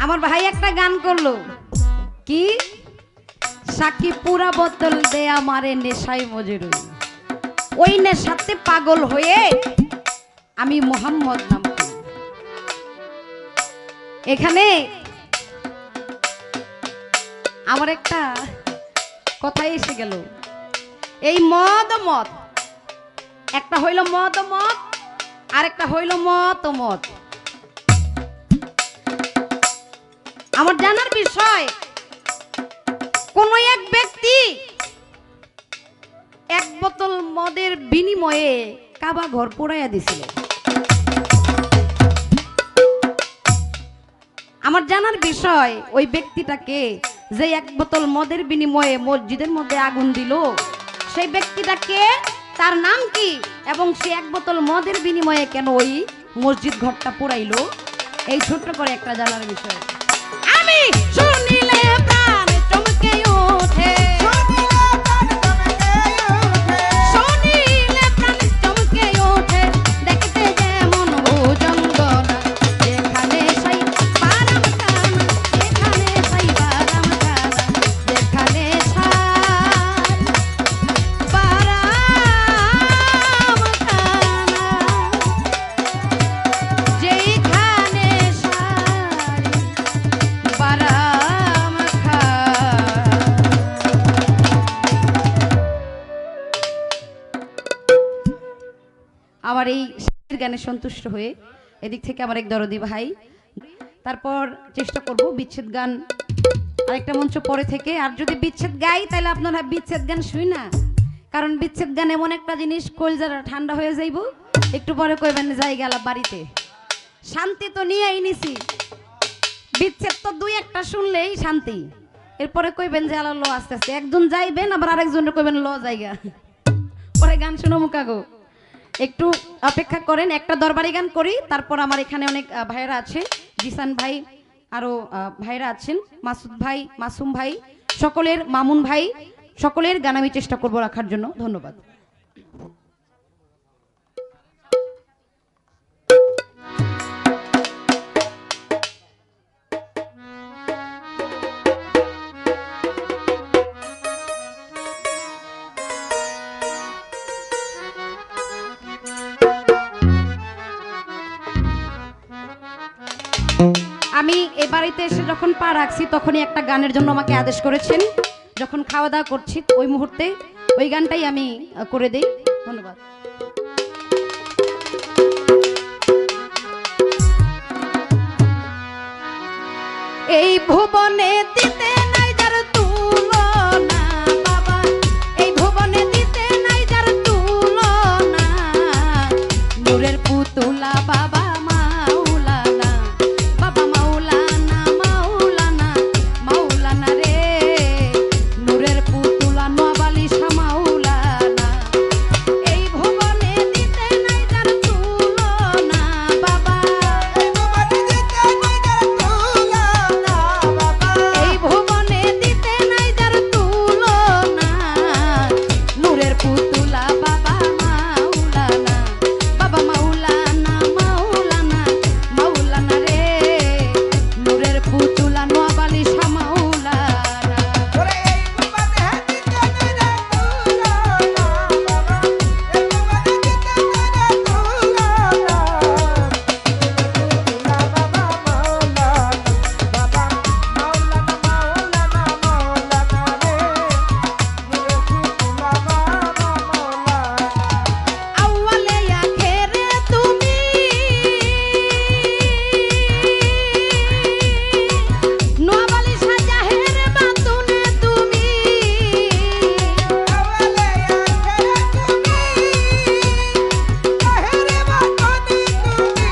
আমার ভাই একটা গান করলো কি, সাকি পুরা বোতল দে আমারে নেশায় মজুর। ওই নেশাতে পাগল হয়ে আমি মোহাম্মদ নাম করি। এখানে আমার একটা কথা এসে গেল, এই মদ মত, একটা হইল মদ মত, আর একটা হইল মত মত। আমার জানার বিষয়, কোন এক ব্যক্তি এক বোতল মদের বিনিময়ে কাবা ঘর পোড়াইয়া দিছিল। আমার জানার বিষয়, ওই ব্যক্তিটাকে যে এক বোতল মদের বিনিময়ে মসজিদের মধ্যে আগুন দিল, সেই ব্যক্তিটাকে, তার নাম কি, এবং সে এক বোতল মদের বিনিময়ে কেন ওই মসজিদ ঘরটা পোড়াইলো, এই ছোট্ট করে একটা জানার বিষয়। আমি শুনিলে প্রাণ চমকে ওঠে, শুনিলে প্রাণ চমকে ওঠে, দেখতে যেমন ভুজঙ্গনা, যেখানে সাই বারাম খানা, যেখানে সাই বারাম খানা, যেখানে সাই বারাম খানা, যেখানে সাই বারাম আমার এই শাড়ির গানে সন্তুষ্ট হয়ে এদিক থেকে আমার এক দরদি ভাই, তারপর চেষ্টা করব বিচ্ছেদ গান আরেকটা মঞ্চ পরে থেকে। আর যদি বিচ্ছেদ গাই তাহলে আপনারা বিচ্ছেদ গান শুই না, কারণ বিচ্ছেদ গান এমন একটা জিনিস কলজারা ঠান্ডা হয়ে যাইব, একটু পরে কইবেন যাই গেল বাড়িতে। শান্তি তো নিয়েই নিছি, বিচ্ছেদ তো দুই একটা শুনলেই শান্তি, এরপরে কইবেন যে আলো ল আস্তে আস্তে, একজন যাইবেন আবার আরেকজনের কইবেন ল জায়গা, পরে গান শুনো মুকাগো। একটু অপেক্ষা করেন, একটা দরবারি গান করি, তারপর আমার এখানে অনেক ভাইয়েরা আছে, জিসান ভাই, আরো ভাইরা আছেন, মাসুদ ভাই, মাসুম ভাই, সকলের, মামুন ভাই, সকলের গান আমি চেষ্টা করব রাখার জন্য। ধন্যবাদ। আমি এ বাড়িতে এসে যখন পা রাখছি তখনই একটা গানের জন্য আমাকে আদেশ করেছেন, যখন খাওয়া দাওয়া করছি ওই মুহূর্তে ওই গানটাই আমি করে দেই। ধন্যবাদ। এই ভুবনে দিতে নাই যার তুলনা বাবা, এই ভুবনে দিতে নাই যার তুলনা, নূরের পুতুলা বাবা মাওলানা, বাবা মাওলানা, মাওলানা, মাওলানা রে, নূরের পুতুলা নোয়াবালিশা মাওলানা, এই ভুবনে দিতে নাই যার তুলনা বাবা, এই ভুবনে দিতে নাই যার তুলনা বাবা, এই ভুবনে দিতে নাই যার তুলনা, নূরের পুতুলা বাবা মাওলানা, বাবা মাওলানা, মাওলানা, মাওলানা রে, নূরের পুতুলা নোয়াবালিশা মাওলানা। ওরে এই ভুবনে দিতে নাই যার তুলনা বাবা, এই ভুবনে দিতে নাই যার তুলনা, বাবা মাওলানা, বাবা মাওলানা, মাওলানা, মাওলানা রে, নূরের পুতুলা বাবা মাওলানা। আউয়ালে আখেরে তুমি, নোয়াবালিশা জাহের বাতুনে তুমি, আওয়ালে আখেরে তুমি, জাহেরে বাতুনে তুমি,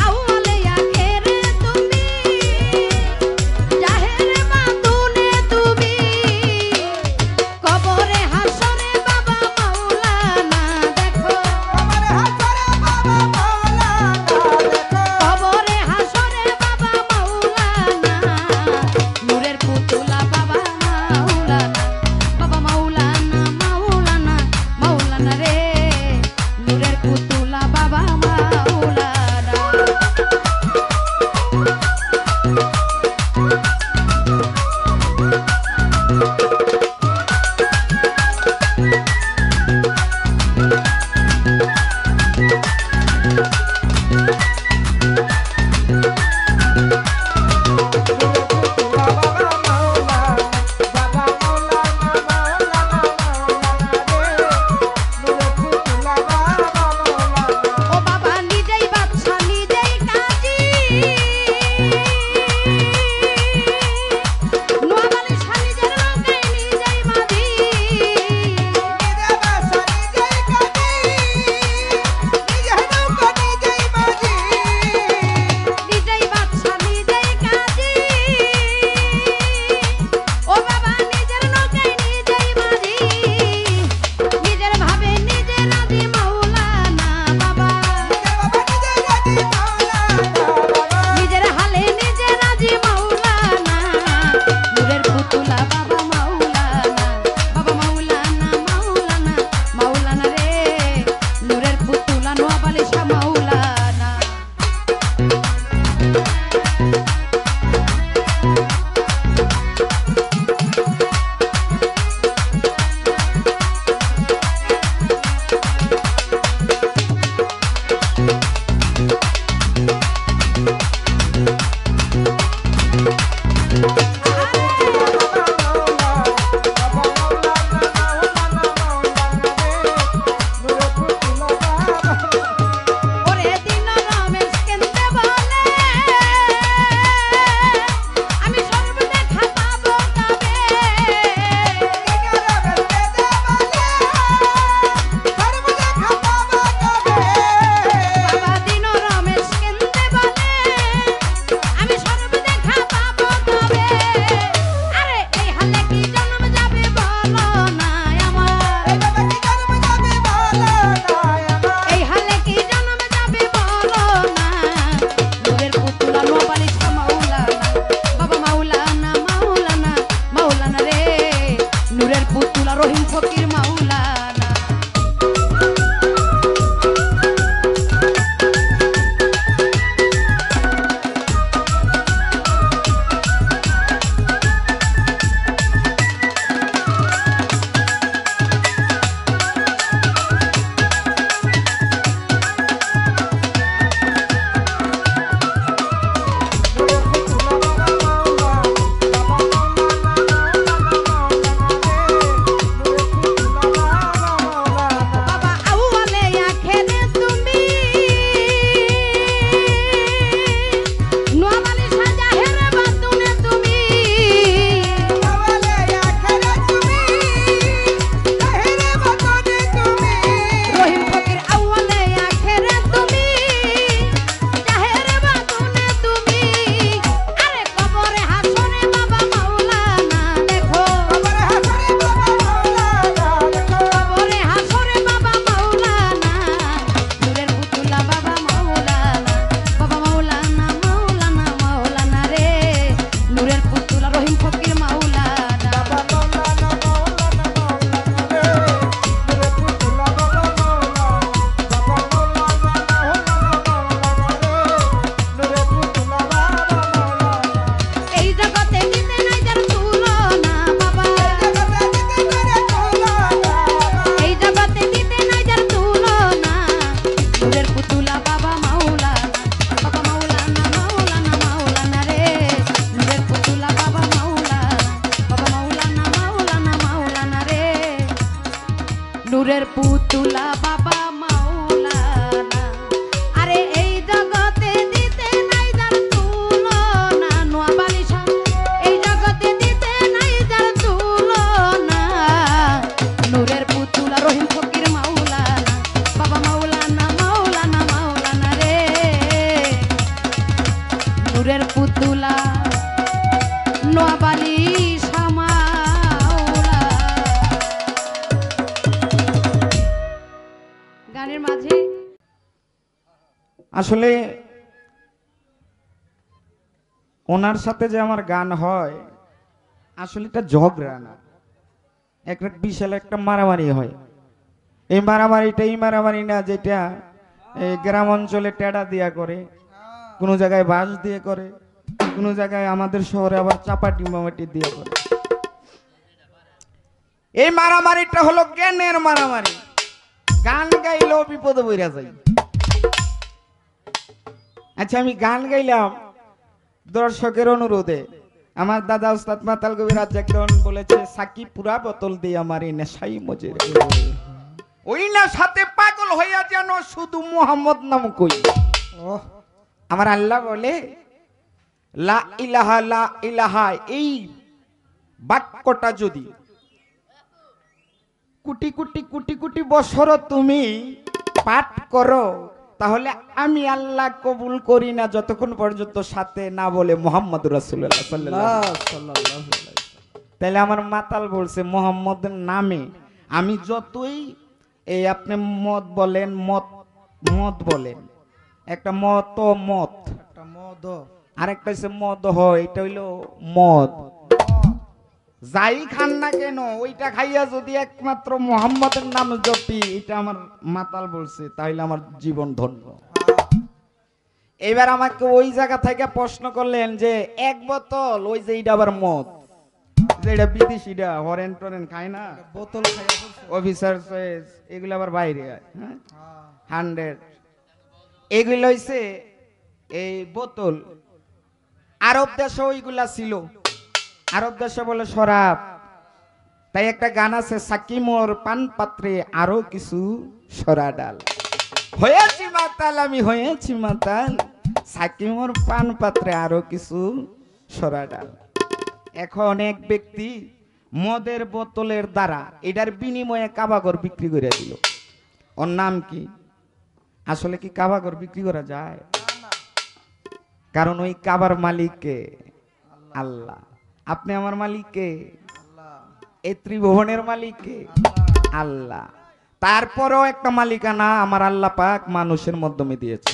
আউয়ালে আখেরে তুমি, জাহের বাতুনে তুমি, কবরে হাসরে বাবা মাওলানা দেখো, আমার হাসরে বাবা মাওলানা দেখো, কবরে হাসরে বাবা মাওলানা, নূরের পুতুলা বাবা মাওলানা, বাবা মাওলানা, মাওলানা, মাওলানা রে, নূরের পুতুলা বাবা মাওলানা। বাবা মাওলানা, বাবা মাওলানা, মাওলানা, মাওলানা রে, নূরের পুতুলা বাবা মাওলানা। ও বাবা নিজেই বাদশা নিজেই কাজী, নোয়াবালিশা নিজের লোকে নিজেই মাঝি, নিজে বাসা নিজেই কাজী, নিজে নৌকা নিজেই মাঝি, নিজেই বাদশা নিজেই কাজী, ও বাবা নিজের লোকে নিজেই মাঝি, নিজের ভাবে নিজে রাজি মাওলানা বাবা, বাবা নিজে রাজি মাওলানা বাবা, নিজের হালে নিজে রাজি মাওলানা, নূরের পুতুলা বাবা মাওলানা, বাবা মাওলানা, মাওলানা, মাওলানা রে, নূরের পুতুলা নোয়াবালিশা মাওলানা। বাবা রহিম ফকির মাওলানা। বাবা আউয়ালে আখেরে তুমি নোয়াবালি সাজাহের বাতুনে তুমি রহিম ফকির আউয়ালে আখেরে তুমি জাহের বাতুনে তুমি আরে কবরে হাসরে বাবা মাওলানা দেখো কবরে হাসরে বাবা মাওলানা নূরের পুতুলা বাবা মাওলানা মাওলানা রে নূরের পুতুলা রহিম ফকির মাওলানা। এই জগতে দিতে নাই যার তুলনা বাবা এই জগতে দিতে নাই যার তুলনা নূরের পুতুলা বাবা মাওলানা রে নূরের পুতুলা বাবা মাওলানা রে নূরের পুতুলা বাবা মাওলানা। আরে এই জগতে দিতে নাই যার তুলনা নোয়াবালি এই জগতে দিতে নাই যার তুলনা নূরের পুতুলা রহিম ফকির মাওলানা বাবা মাওলানা রে নূরের পুতুলা নোয়াবালি মাওলা। গানের মাঝে আসলে ওনার সাথে যে আমার গান হয় আসলে এটা ঝগড়া না, একটা বিশাল একটা মারামারি হয়। এই মারামারি না যেটা এই গ্রাম অঞ্চলে টেডা দিয়া করে, কোনো জায়গায় বাঁশ দিয়ে করে, কোনো জায়গায় আমাদের শহরে আবার চাপাটি মামাটি দিয়ে করে। এই মারামারিটা হলো জ্ঞানের মারামারি। গান গাইলেও বিপদে বইরা যাই। আচ্ছা আমি গান গাইলাম দর্শকের অনুরোধে। আমার দাদা উস্তাদ মাতাল কবিরাজ একজন বলেছে সাকিব পুরা বোতল দিয়ে আমার এই নেশাই মজে ওই না সাথে পাগল হইয়া যেন শুধু মোহাম্মদ নাম কই। আমার আল্লাহ বলে লা ইলাহা এই বাক্যটা যদি কোটি কোটি কোটি কোটি বছর তুমি পাঠ করো তাহলে আমি আল্লাহ কবুল করি না যতক্ষণ পর্যন্ত সাথে না বলে মুহাম্মদ রাসূলুল্লাহ সাল্লাল্লাহু আলাইহি ওয়াসাল্লাম। তাহলে আমার মাতাল বলছে মুহাম্মদের নামে আমি যতই এই আপনি মত বলেন মত বলেন, একটা মত আরেকটা হচ্ছে মদ হয়, এটা হইলো মদ। যাই খান না কেন ওইটা খাইয়া যদি একমাত্র মুহাম্মদের নাম জপি, এটা আমার মাতাল বলছে, তাইলে আমার জীবন ধন্য। এবার আমাকে ওই জায়গা থেকে প্রশ্ন করলেন যে এক বোতল ওই যে এটা আবার মদ, যেটা বিদেশিটা হরেন টরেন খায় না, বোতল অফিসার চয়েস এগুলো আবার বাইরে 100 এগুলো হইছে এই বোতল। আরব দেশে ওইগুলা ছিল, আরব দেশে বলে শরাব। তাই একটা গান আছে সাকিমোর পান পাত্রে আরো কিছু সরা ডাল। হয়েছি মাতাল আমি হয়েছি মাতাল, সাকিমোর পান পাত্রে আরো কিছু সরা ডাল। এখন এক ব্যক্তি মদের বোতলের দ্বারা এটার বিনিময়ে কাবাগর বিক্রি করে দিল। ওর নাম কি? আসলে কি কাবাগর বিক্রি করা যায়? কারণ ওই কাবার মালিককে আল্লাহ। আপনি আমার মালিককে, এই ত্রিভুবনের মালিককে আল্লাহ। তারপরেও একটা মালিকানা আমার আল্লাহ পাক মানুষের মাধ্যমে দিয়েছে।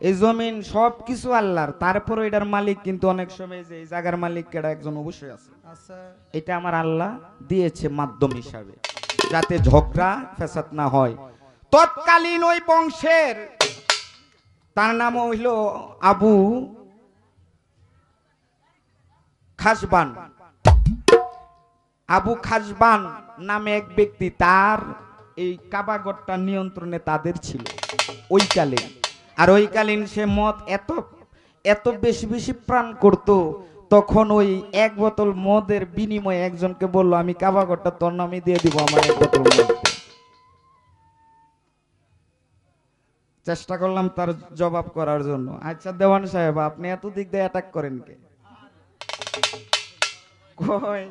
এই জমিন সব কিছু আল্লাহর, তারপরে এটার মালিক কিন্তু অনেক সময় যে এই জায়গার মালিক কেডা একজন অবশ্যই আছে। আচ্ছা এটা আমার আল্লাহ দিয়েছে মাধ্যম হিসাবে, যাতে ঝগড়া ফেসাদ না হয়। তৎকালীন ওই বংশের, তার নাম হইল আবু খাসবান। আবু খাসবান নামে এক ব্যক্তি, তার এই কাবাগরটা নিয়ন্ত্রণে তাদের ছিল ওই কালে। আর ওই কালীন সে মদ এত এত বেশি বেশি প্রাণ করত, তখন ওই এক বোতল মদের বিনিময়ে একজনকে বলল, আমি কাবাগরটা তোর নামে দিয়ে দিব, আমার এক বোতল মদ দে। চেষ্টা করলাম তার জবাব করার জন্য। আচ্ছা দেওয়ান সাহেব, আপনি এত দিক দিয়ে অ্যাটাক করেন কে? কই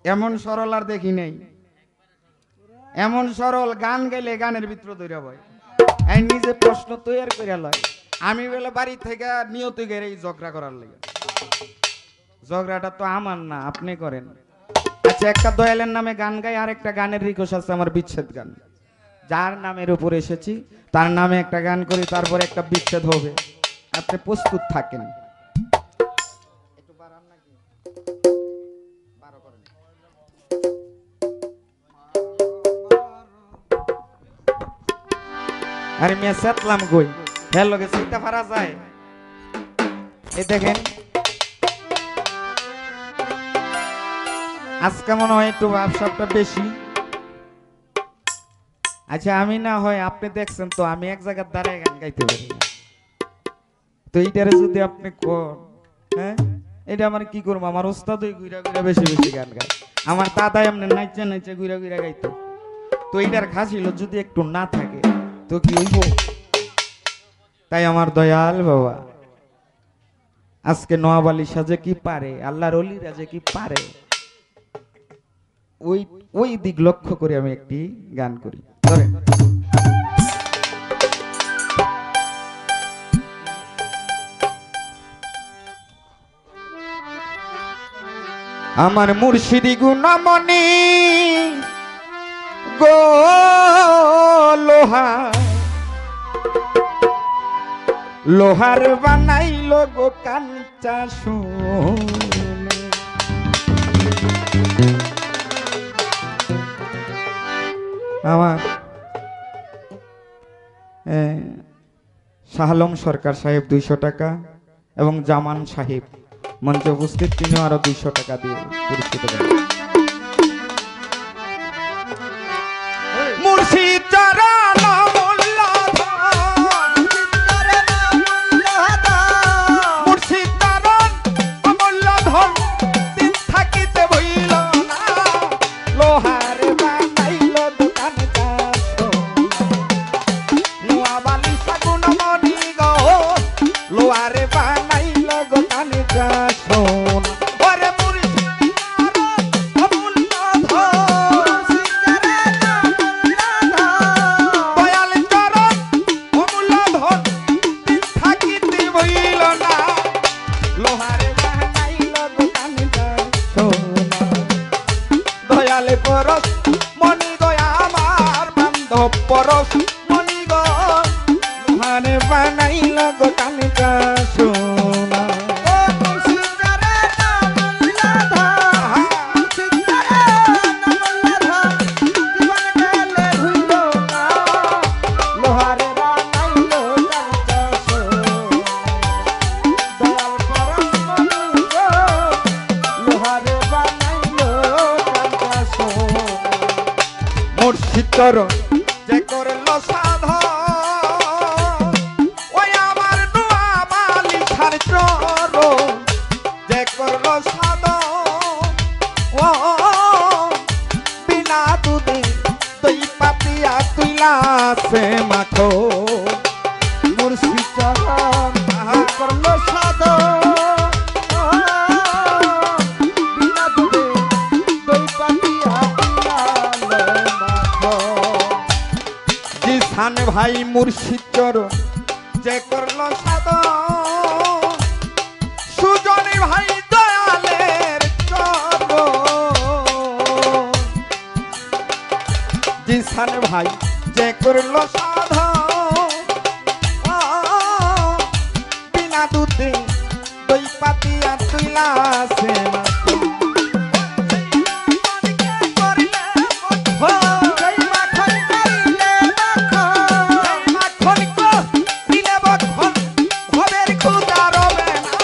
এমন সরল আর দেখি নেই। এমন সরল গান গাইলে গানের ভিতর ধরে বয়, এই নিজে প্রশ্ন তৈরি করে লয়। আমি বলে বাড়ি থেকে নিয়ত গেলে এই ঝগড়া করার লাগে। ঝগড়াটা তো আমার না, আপনি করেন। আচ্ছা একটা দয়ালের নামে গান গাই, আর একটা গানের রিকোয়েস্ট আছে আমার, বিচ্ছেদ গান। যার নামের উপর এসেছি তার নামে একটা গান করি, তারপরে একটা বিচ্ছেদ হবে। আপনি প্রস্তুত থাকেন। আরে মিয়া সেতলাম কই, হ্যাঁ লগে সিটা ফারা যায়। এই দেখেন আজকে মনে হয় একটু ব্যবসাটা বেশি। আচ্ছা আমি না হয়, আপনি দেখছেন তো আমি এক জায়গায় দাঁড়ায় গান গাইতে পারি না, তো এইটারে যদি আপনি কর, হ্যাঁ এটা আমার কি করবো? আমার ওস্তাদ ওই ঘুরা ঘুরা বেশি বেশি গান গায়, আমার দাদাই এমনি নাইচে নাইচে ঘুরা ঘুরা গাইতো। তো এইটার খাসিল যদি একটু না থাকে তো কি হইব? তাই আমার দয়াল বাবা আজকে নওয়াব আলী সাজে কি পারে, আল্লাহর অলিরা যে কি পারে, ওই ওই দিক লক্ষ্য করে আমি একটি গান করি। ধরেন আমার মুর্শিদি গুণমণি গো লোহার বানাইল গো কাঞ্চা সোনে। আমার শাহ আলম সরকার সাহেব 200 টাকা এবং জামান সাহেব মঞ্চে উপস্থিত, তিনিও আরো 200 টাকা দিয়ে পুরস্কৃত করেন। মুর্শিদ চরণ মুর্শিদ চরণ অমূল্য ধন, দিন থাকিতে বইল না, লোহার বানাইল দোকান নওয়াব আলী গুণমণি গো, লোহার বানাইল দোকান সোন। ওরে মুর্শিদ অমূল্য ধন, দয়াল চরণ অমূল্য ধন, দিন থাকিতে বইল না, লোহারে বানাইল দোকান সোনা। দয়ালে পরশ মনি গয়া আমার বান্ধব পরশ মনি গো, লোহারে বানাইল দোকান সোনা। মুর্শিদ চরণ যে করল সাধন, ওই আমার নওয়াব আলী খার চরণ যে করল সাধন, ও বিনা দুধে দই পাতিয়া তুইলাছে মাখো। মুর্শিদ চরণ করল সাধন, বিনা দুধে দই পাতিয়া জিসান ভাই মুর্শিদ চরণ যে করল সাধন, সুজনী ভাই দয়ালের চরণ, জিসান ভাই যে করল সাধন, দুধে দই পাতিয়া তুইলা সে মাখন সেই মাখন করিলে মাখন মাখন কো দিলে বখন ভবের খুদা রবে না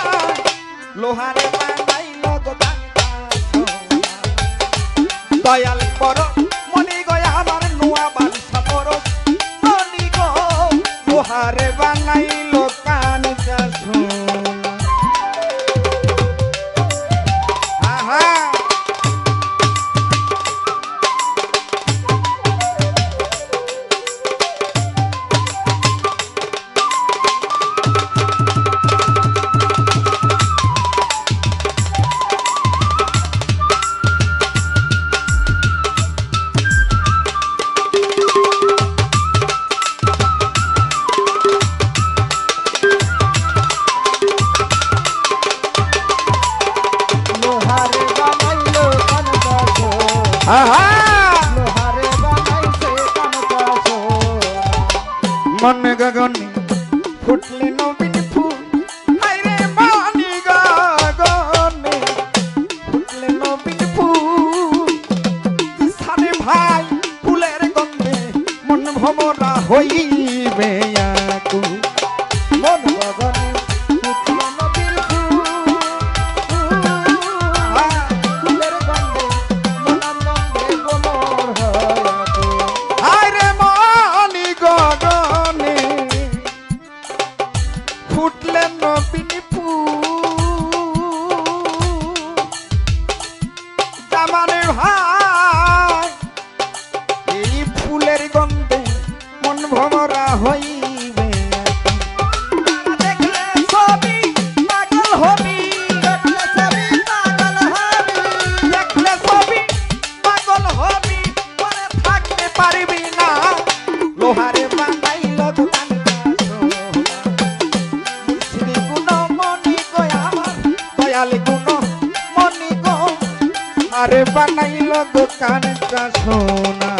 লোহারে বানাইলো দোকান দয়াল পর মনি গয়া আমার নোয়া বালসা পরশ মনি গো লোহারে বানাইলো কান চাষোনা আহা লোহারে বানাইলো কানকাছ আহা লোহারে বানাইছে কানকাছ মন গগনে ফুটলে নবীন ফুল আইরে মনি গগনে ফুটলে নবীন ফুল সারে ভাই ফুলের গন্ধে মন ভমরা হইবে আকুল মন গগনে ফুটলো নদীর ফুলের গন্ধে মনানন্দে গোমর হয়াতে আইরে মনি গগনে ফুটলে নবীন ফুল জামানে ভাই এই ফুলের গন্ধে মন ভমরা হইবে দেখলে ছবি পাগল হবি দেখলে ছবি পাগল হবি দেখলে ছবি পাগল হবি মনে থাকতে পারবি না লোহারে বানাইলো দোকান মুর্শিদি গুণ মনি গো আমার দয়াল গুণ মনি গো আরে বানাইলো দোকানটা সোনা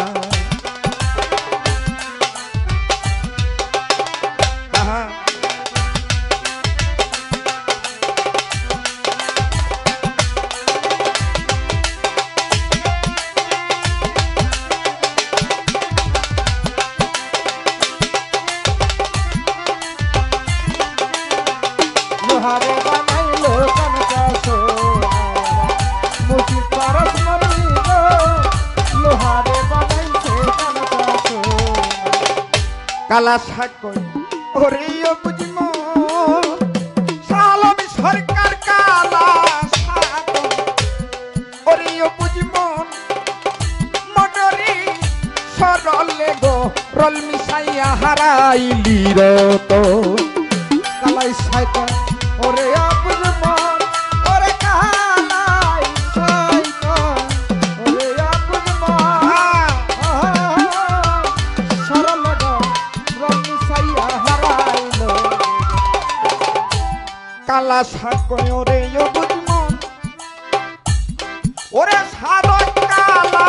আহা লোহারে বানাইলো কানকাছ মুসিদ পারস মরি গো লোহারে বানাইছে কানকাছ কালা সাকই ওরে বুঝিম সালম সরকার কালা সাকই ওরে বুঝিম মডরি সরলে গো রল মিশাইয়া হারাইলি রত কালাই সাইতা ওরে আবুল মন ওরে কালাই সাইতা ওরে আবুল মন সরল গো রমি সাইয়া হারাইলো কালা সাকই ওরে বুঝিম ওরে সারক কালা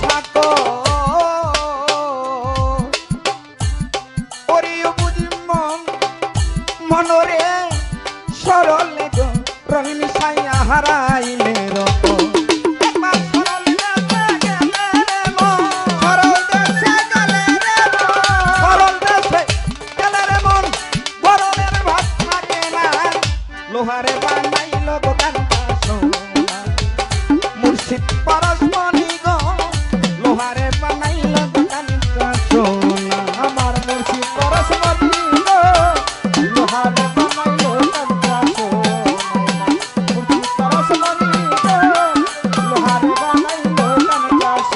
সাকই ওরে বুঝিম মনরে সরলে গো রহিম সাইয়া হারাইলে রত একবার সরল দেশে গেলে রে মন সরল দেশে গেলে রে সরল দেশে গেলে রে মন গরমের ভাত থাকে না লোহারে বানাইলো দোকানটা সোনা মুর্শিদ পরশমণি গো লোহারে বানাইলো দোকানটা সোনা আমার মুর্শিদ পরশ মরি গো লোহারে বানাইলো কানকাছ মুর্শিদ পরশ মরি গো লোহারে বানাইলো কানকাছ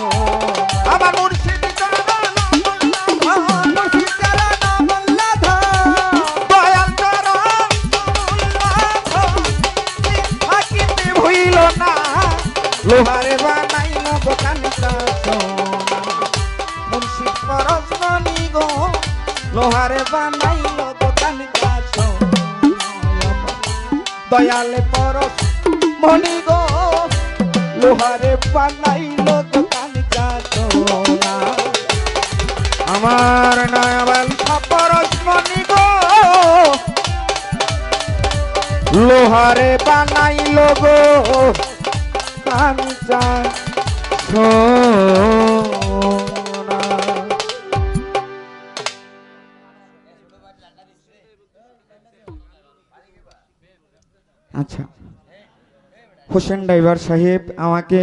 আমার মুর্শিদ চরণ মুর্শিদ চরণ বল্লাধর দয়াল চরণ থাকিতে ভুইল না লোহারে বানাইলো দোকানটা সোনা মুর্শিদ পরশমণি গো লোহারে বানাইলো দোকানটা সোনা দয়ালে পরশ মণি গো লোহারে বানাইলো দোকানটা সোনা আমার নয়াবাল পরশ মণি গো লোহারে বানাইল গো কাঞ্চা সোনা। আচ্ছা, হোসেন ড্রাইভার সাহেব আমাকে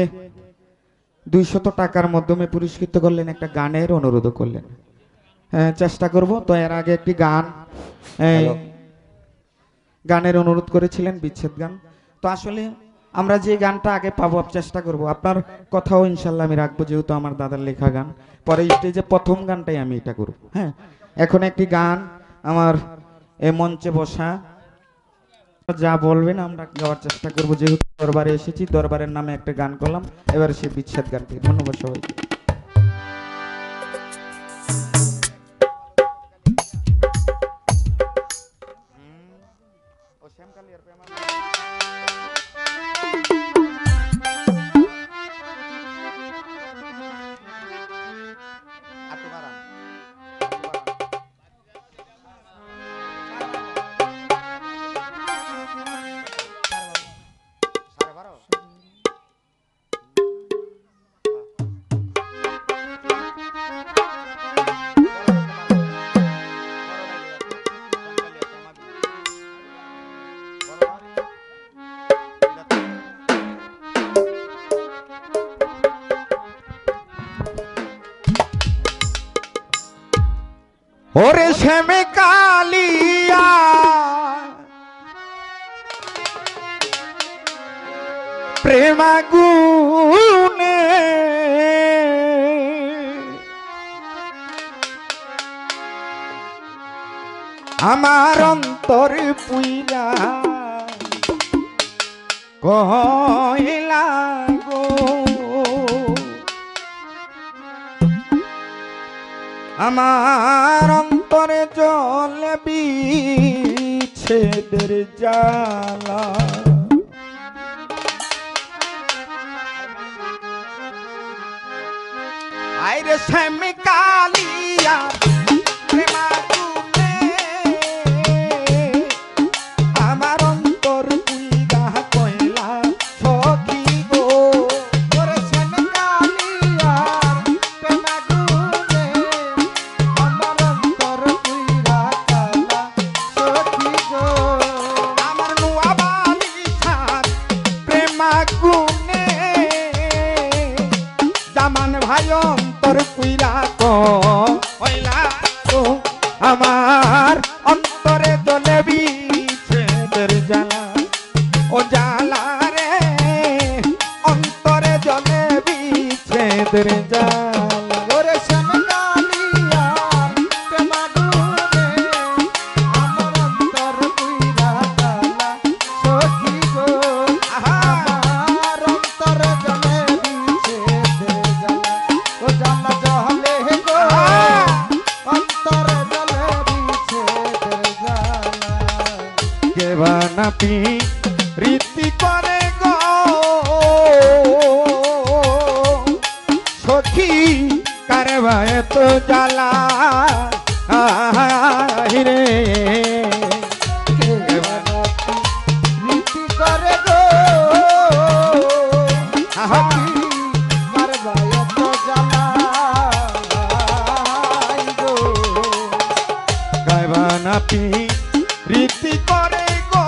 200 টাকার মাধ্যমে পুরস্কৃত করলেন, একটা গানের অনুরোধ করলেন। চেষ্টা করব। তো এর আগে একটি গানের অনুরোধ করেছিলেন, বিচ্ছেদ গান। তো আসলে আমরা যে গানটা আগে পাবো চেষ্টা করব, আপনার কথাও ইনশাল্লাহ আমি রাখবো, যেহেতু আমার দাদার লেখা গান। পরে স্টেজে প্রথম গানটাই আমি এটা করব। হ্যাঁ, এখন একটি গান আমার এই মঞ্চে বসা যা বলবেন আমরা গাওয়ার চেষ্টা করবো, যেহেতু দরবারে এসেছি, দরবারের নামে একটা গান করলাম। এবার সে বিচ্ছেদ গান থেকে। ধন্যবাদ সবাইকে। ওরে শ্যামে কালিয়া প্রেমাগুনে আমার অন্তর পুইলা কইলা গো, আমার অন্তরে জলে বিচ্ছেদের জ্বালা। আইরে শ্যামে কালিয়া প্রেমাগুনে আমার অন্তর পুইলা কইলা সখী গো। ওরে শ্যামে কালিয়া প্রেমাগুনে আমার অন্তর পুইরা কালা সখী গো। আমার নুয়া বালিশার প্রেমাগুনে জামান ভাই অন্তর পুইলা কইলা গো, আমার অন্তরে দলে বিচ্ছেদের জ্বালা। ও জ্বালা রে অন্তরে জলে বিচ্ছেদের জ্বালা। ওরে শ্যামে কালিয়া প্রেমাগুনে আমার অন্তর পুইরা কালা সখী গো। আমার অন্তর জলে বিচ্ছেদের জ্বালা। ও জ্বালা জলে গো অন্তর জলে বিচ্ছেদের জ্বালা। কেবানা পি রীতি করে গো সখী কারবা এত জ্বালা রে। নীতি করে গো সখী মার বায়ত জ্বালাই গো। গাইবানা পি রীতি করে গো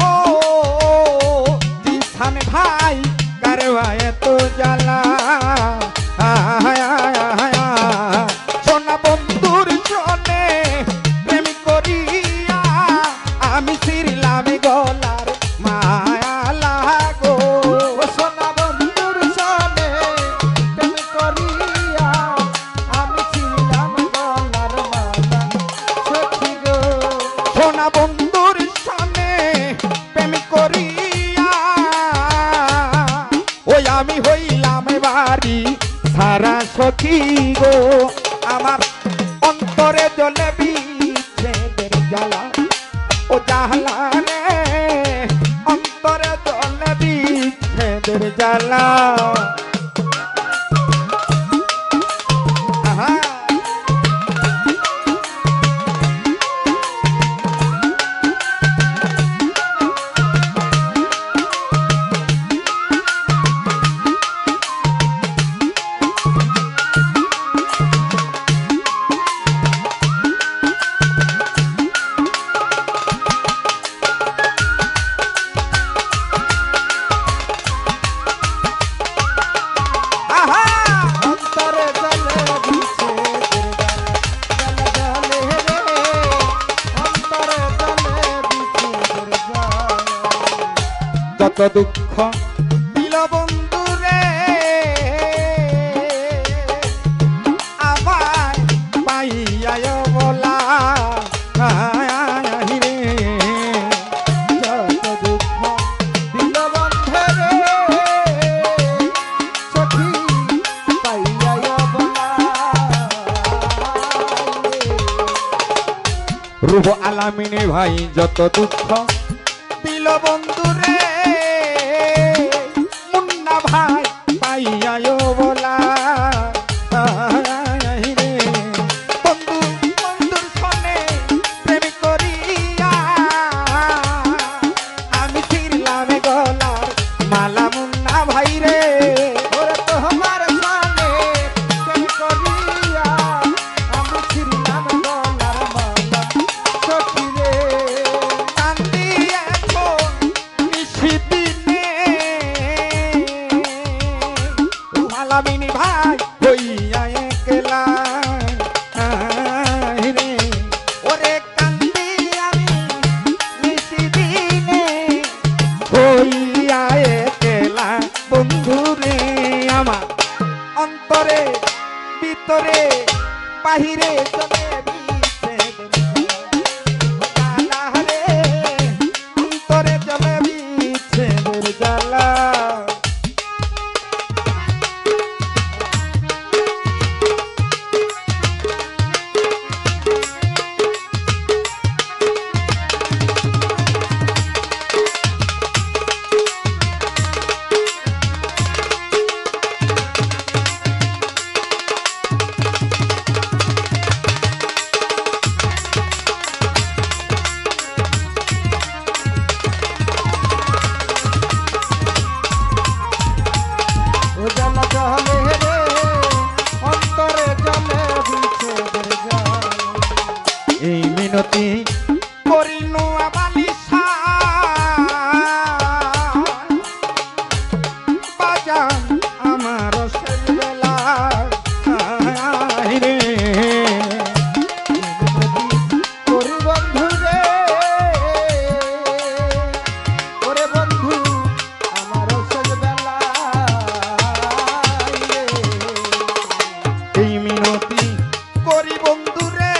জিসান ভাই কারবা এত জ্বালা। সোনা বন্ধুর জনে প্রেম করিয়া আমি ছিলাম গলার মায়া লাগো। ও সোনা বন্ধুর সনে প্রেম করিয়া আমি ছিলাম গলার মালা সখী গো। সোনা বন্ধুর সনে প্রেম করিয়া ওই আমি হইলাম বাড়ি সারা সখী গো। আমার অন্তরে জলে বিচ্ছেদের জ্বালা। ও জ্বালা রে অন্তরে জলে বিচ্ছেদের জ্বালা। আহা যত দুঃখ দিল বন্ধু রে আমার পাইয়ায় বলা রে যত দুঃখ দিল বন্ধে রে সখী পাইয়া বলা রূপ আলামিনী ভাই যত দুঃখ দিল বন্ধু রে মুন্না ভাই পাইয়ায় বলা রে বন্ধু বন্ধুর সনে প্রেম করিয়া আমি ছিড়লাম গলার মালা মুন্না ভাই রে ওরে তোমার সামনে প্রেম করিয়া আমি ছিলাম গলার মালা সখী রে কান্দি এখন নিশিদিনে আলামিনী ভাই হইয়া একলা রে ওরে কান্দি আমি নিশিদিনে হইয়া একলা বন্ধু রে আমার অন্তরে ভিতরে বাহিরে চলে বিচ্ছেদের জ্বালা রে অন্তরে চলে বিচ্ছেদের জ্বালা ও জ্বালা জলে রে অন্তরে জলে বিচ্ছেদের জ্বালা এই মিনতি করিনু আবালিশা বাজান আমার সেই বেলা রে ওরে বন্ধু রে ওরে বন্ধু আমার সজবেলা এই মিনতি করি বন্ধু রে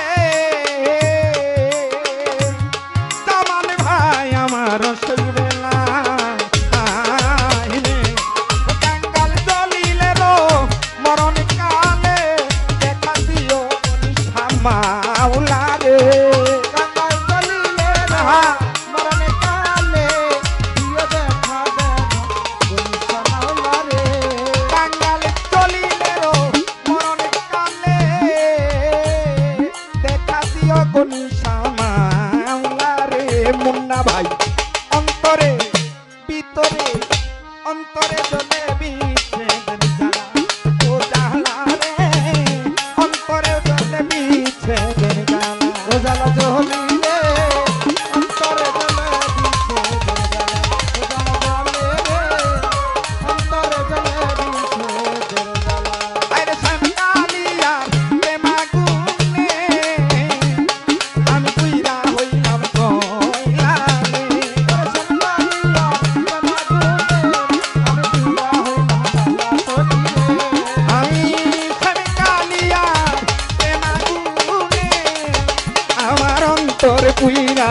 দামান ভাই আমার সেই বেলা কাঙ্গাল দলিলেরও মরণ কালে দেখা দিও শ্যামাউলা রে কাঙ্গাল চলিলে না মরণে কালে দিও দেখা দেন কোন সমাউলা রে কাঙ্গাল চলিলেরও মরণ কালে দেখা দিও কোন শ্যামাউলা রে মুন্না ভাই অন্তরে ভিতরে অন্তরে জলে বিচ্ছেদের জ্বালা ও জ্বালা রে অন্তরে জলে বিচ্ছেদের জ্বালা ও জ্বালা জলিলে অন্তরে জলে বিচ্ছেদের জ্বালা ও জ্বালা জলে রে অন্তরে জলে বিচ্ছেদের জ্বালা আরে শ্যামকালিয়া প্রেমাগুনে আমি তুইরা হইলাম কইলা রে আমি শ্যামকালিয়া প্রেমাগুনে আমার অন্তরে পুইরা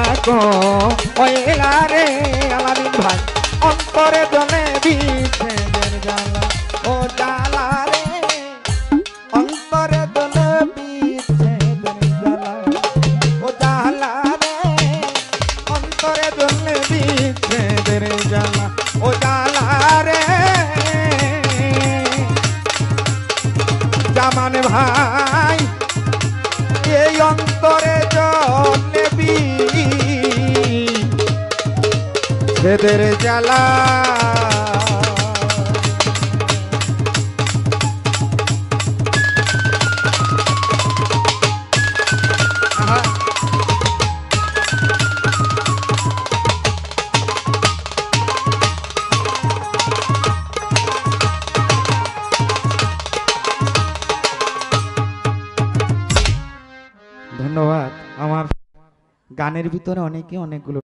কইলা রে আলামিন ভাই অন্তরে জলে বিচ্ছেদের জ্বালা ও জ্বালা রে অন্তরে জলে বিচ্ছেদের জ্বালা ও জ্বালা রে অন্তরে জলে বিচ্ছেদের জ্বালা ও জ্বালা রে জামান ভাই এই অন্তরে জলে বিচ্ছেদের জ্বালা আহা ধন্যবাদ। আমার গানের ভিতরে অনেকে অনেকগুলো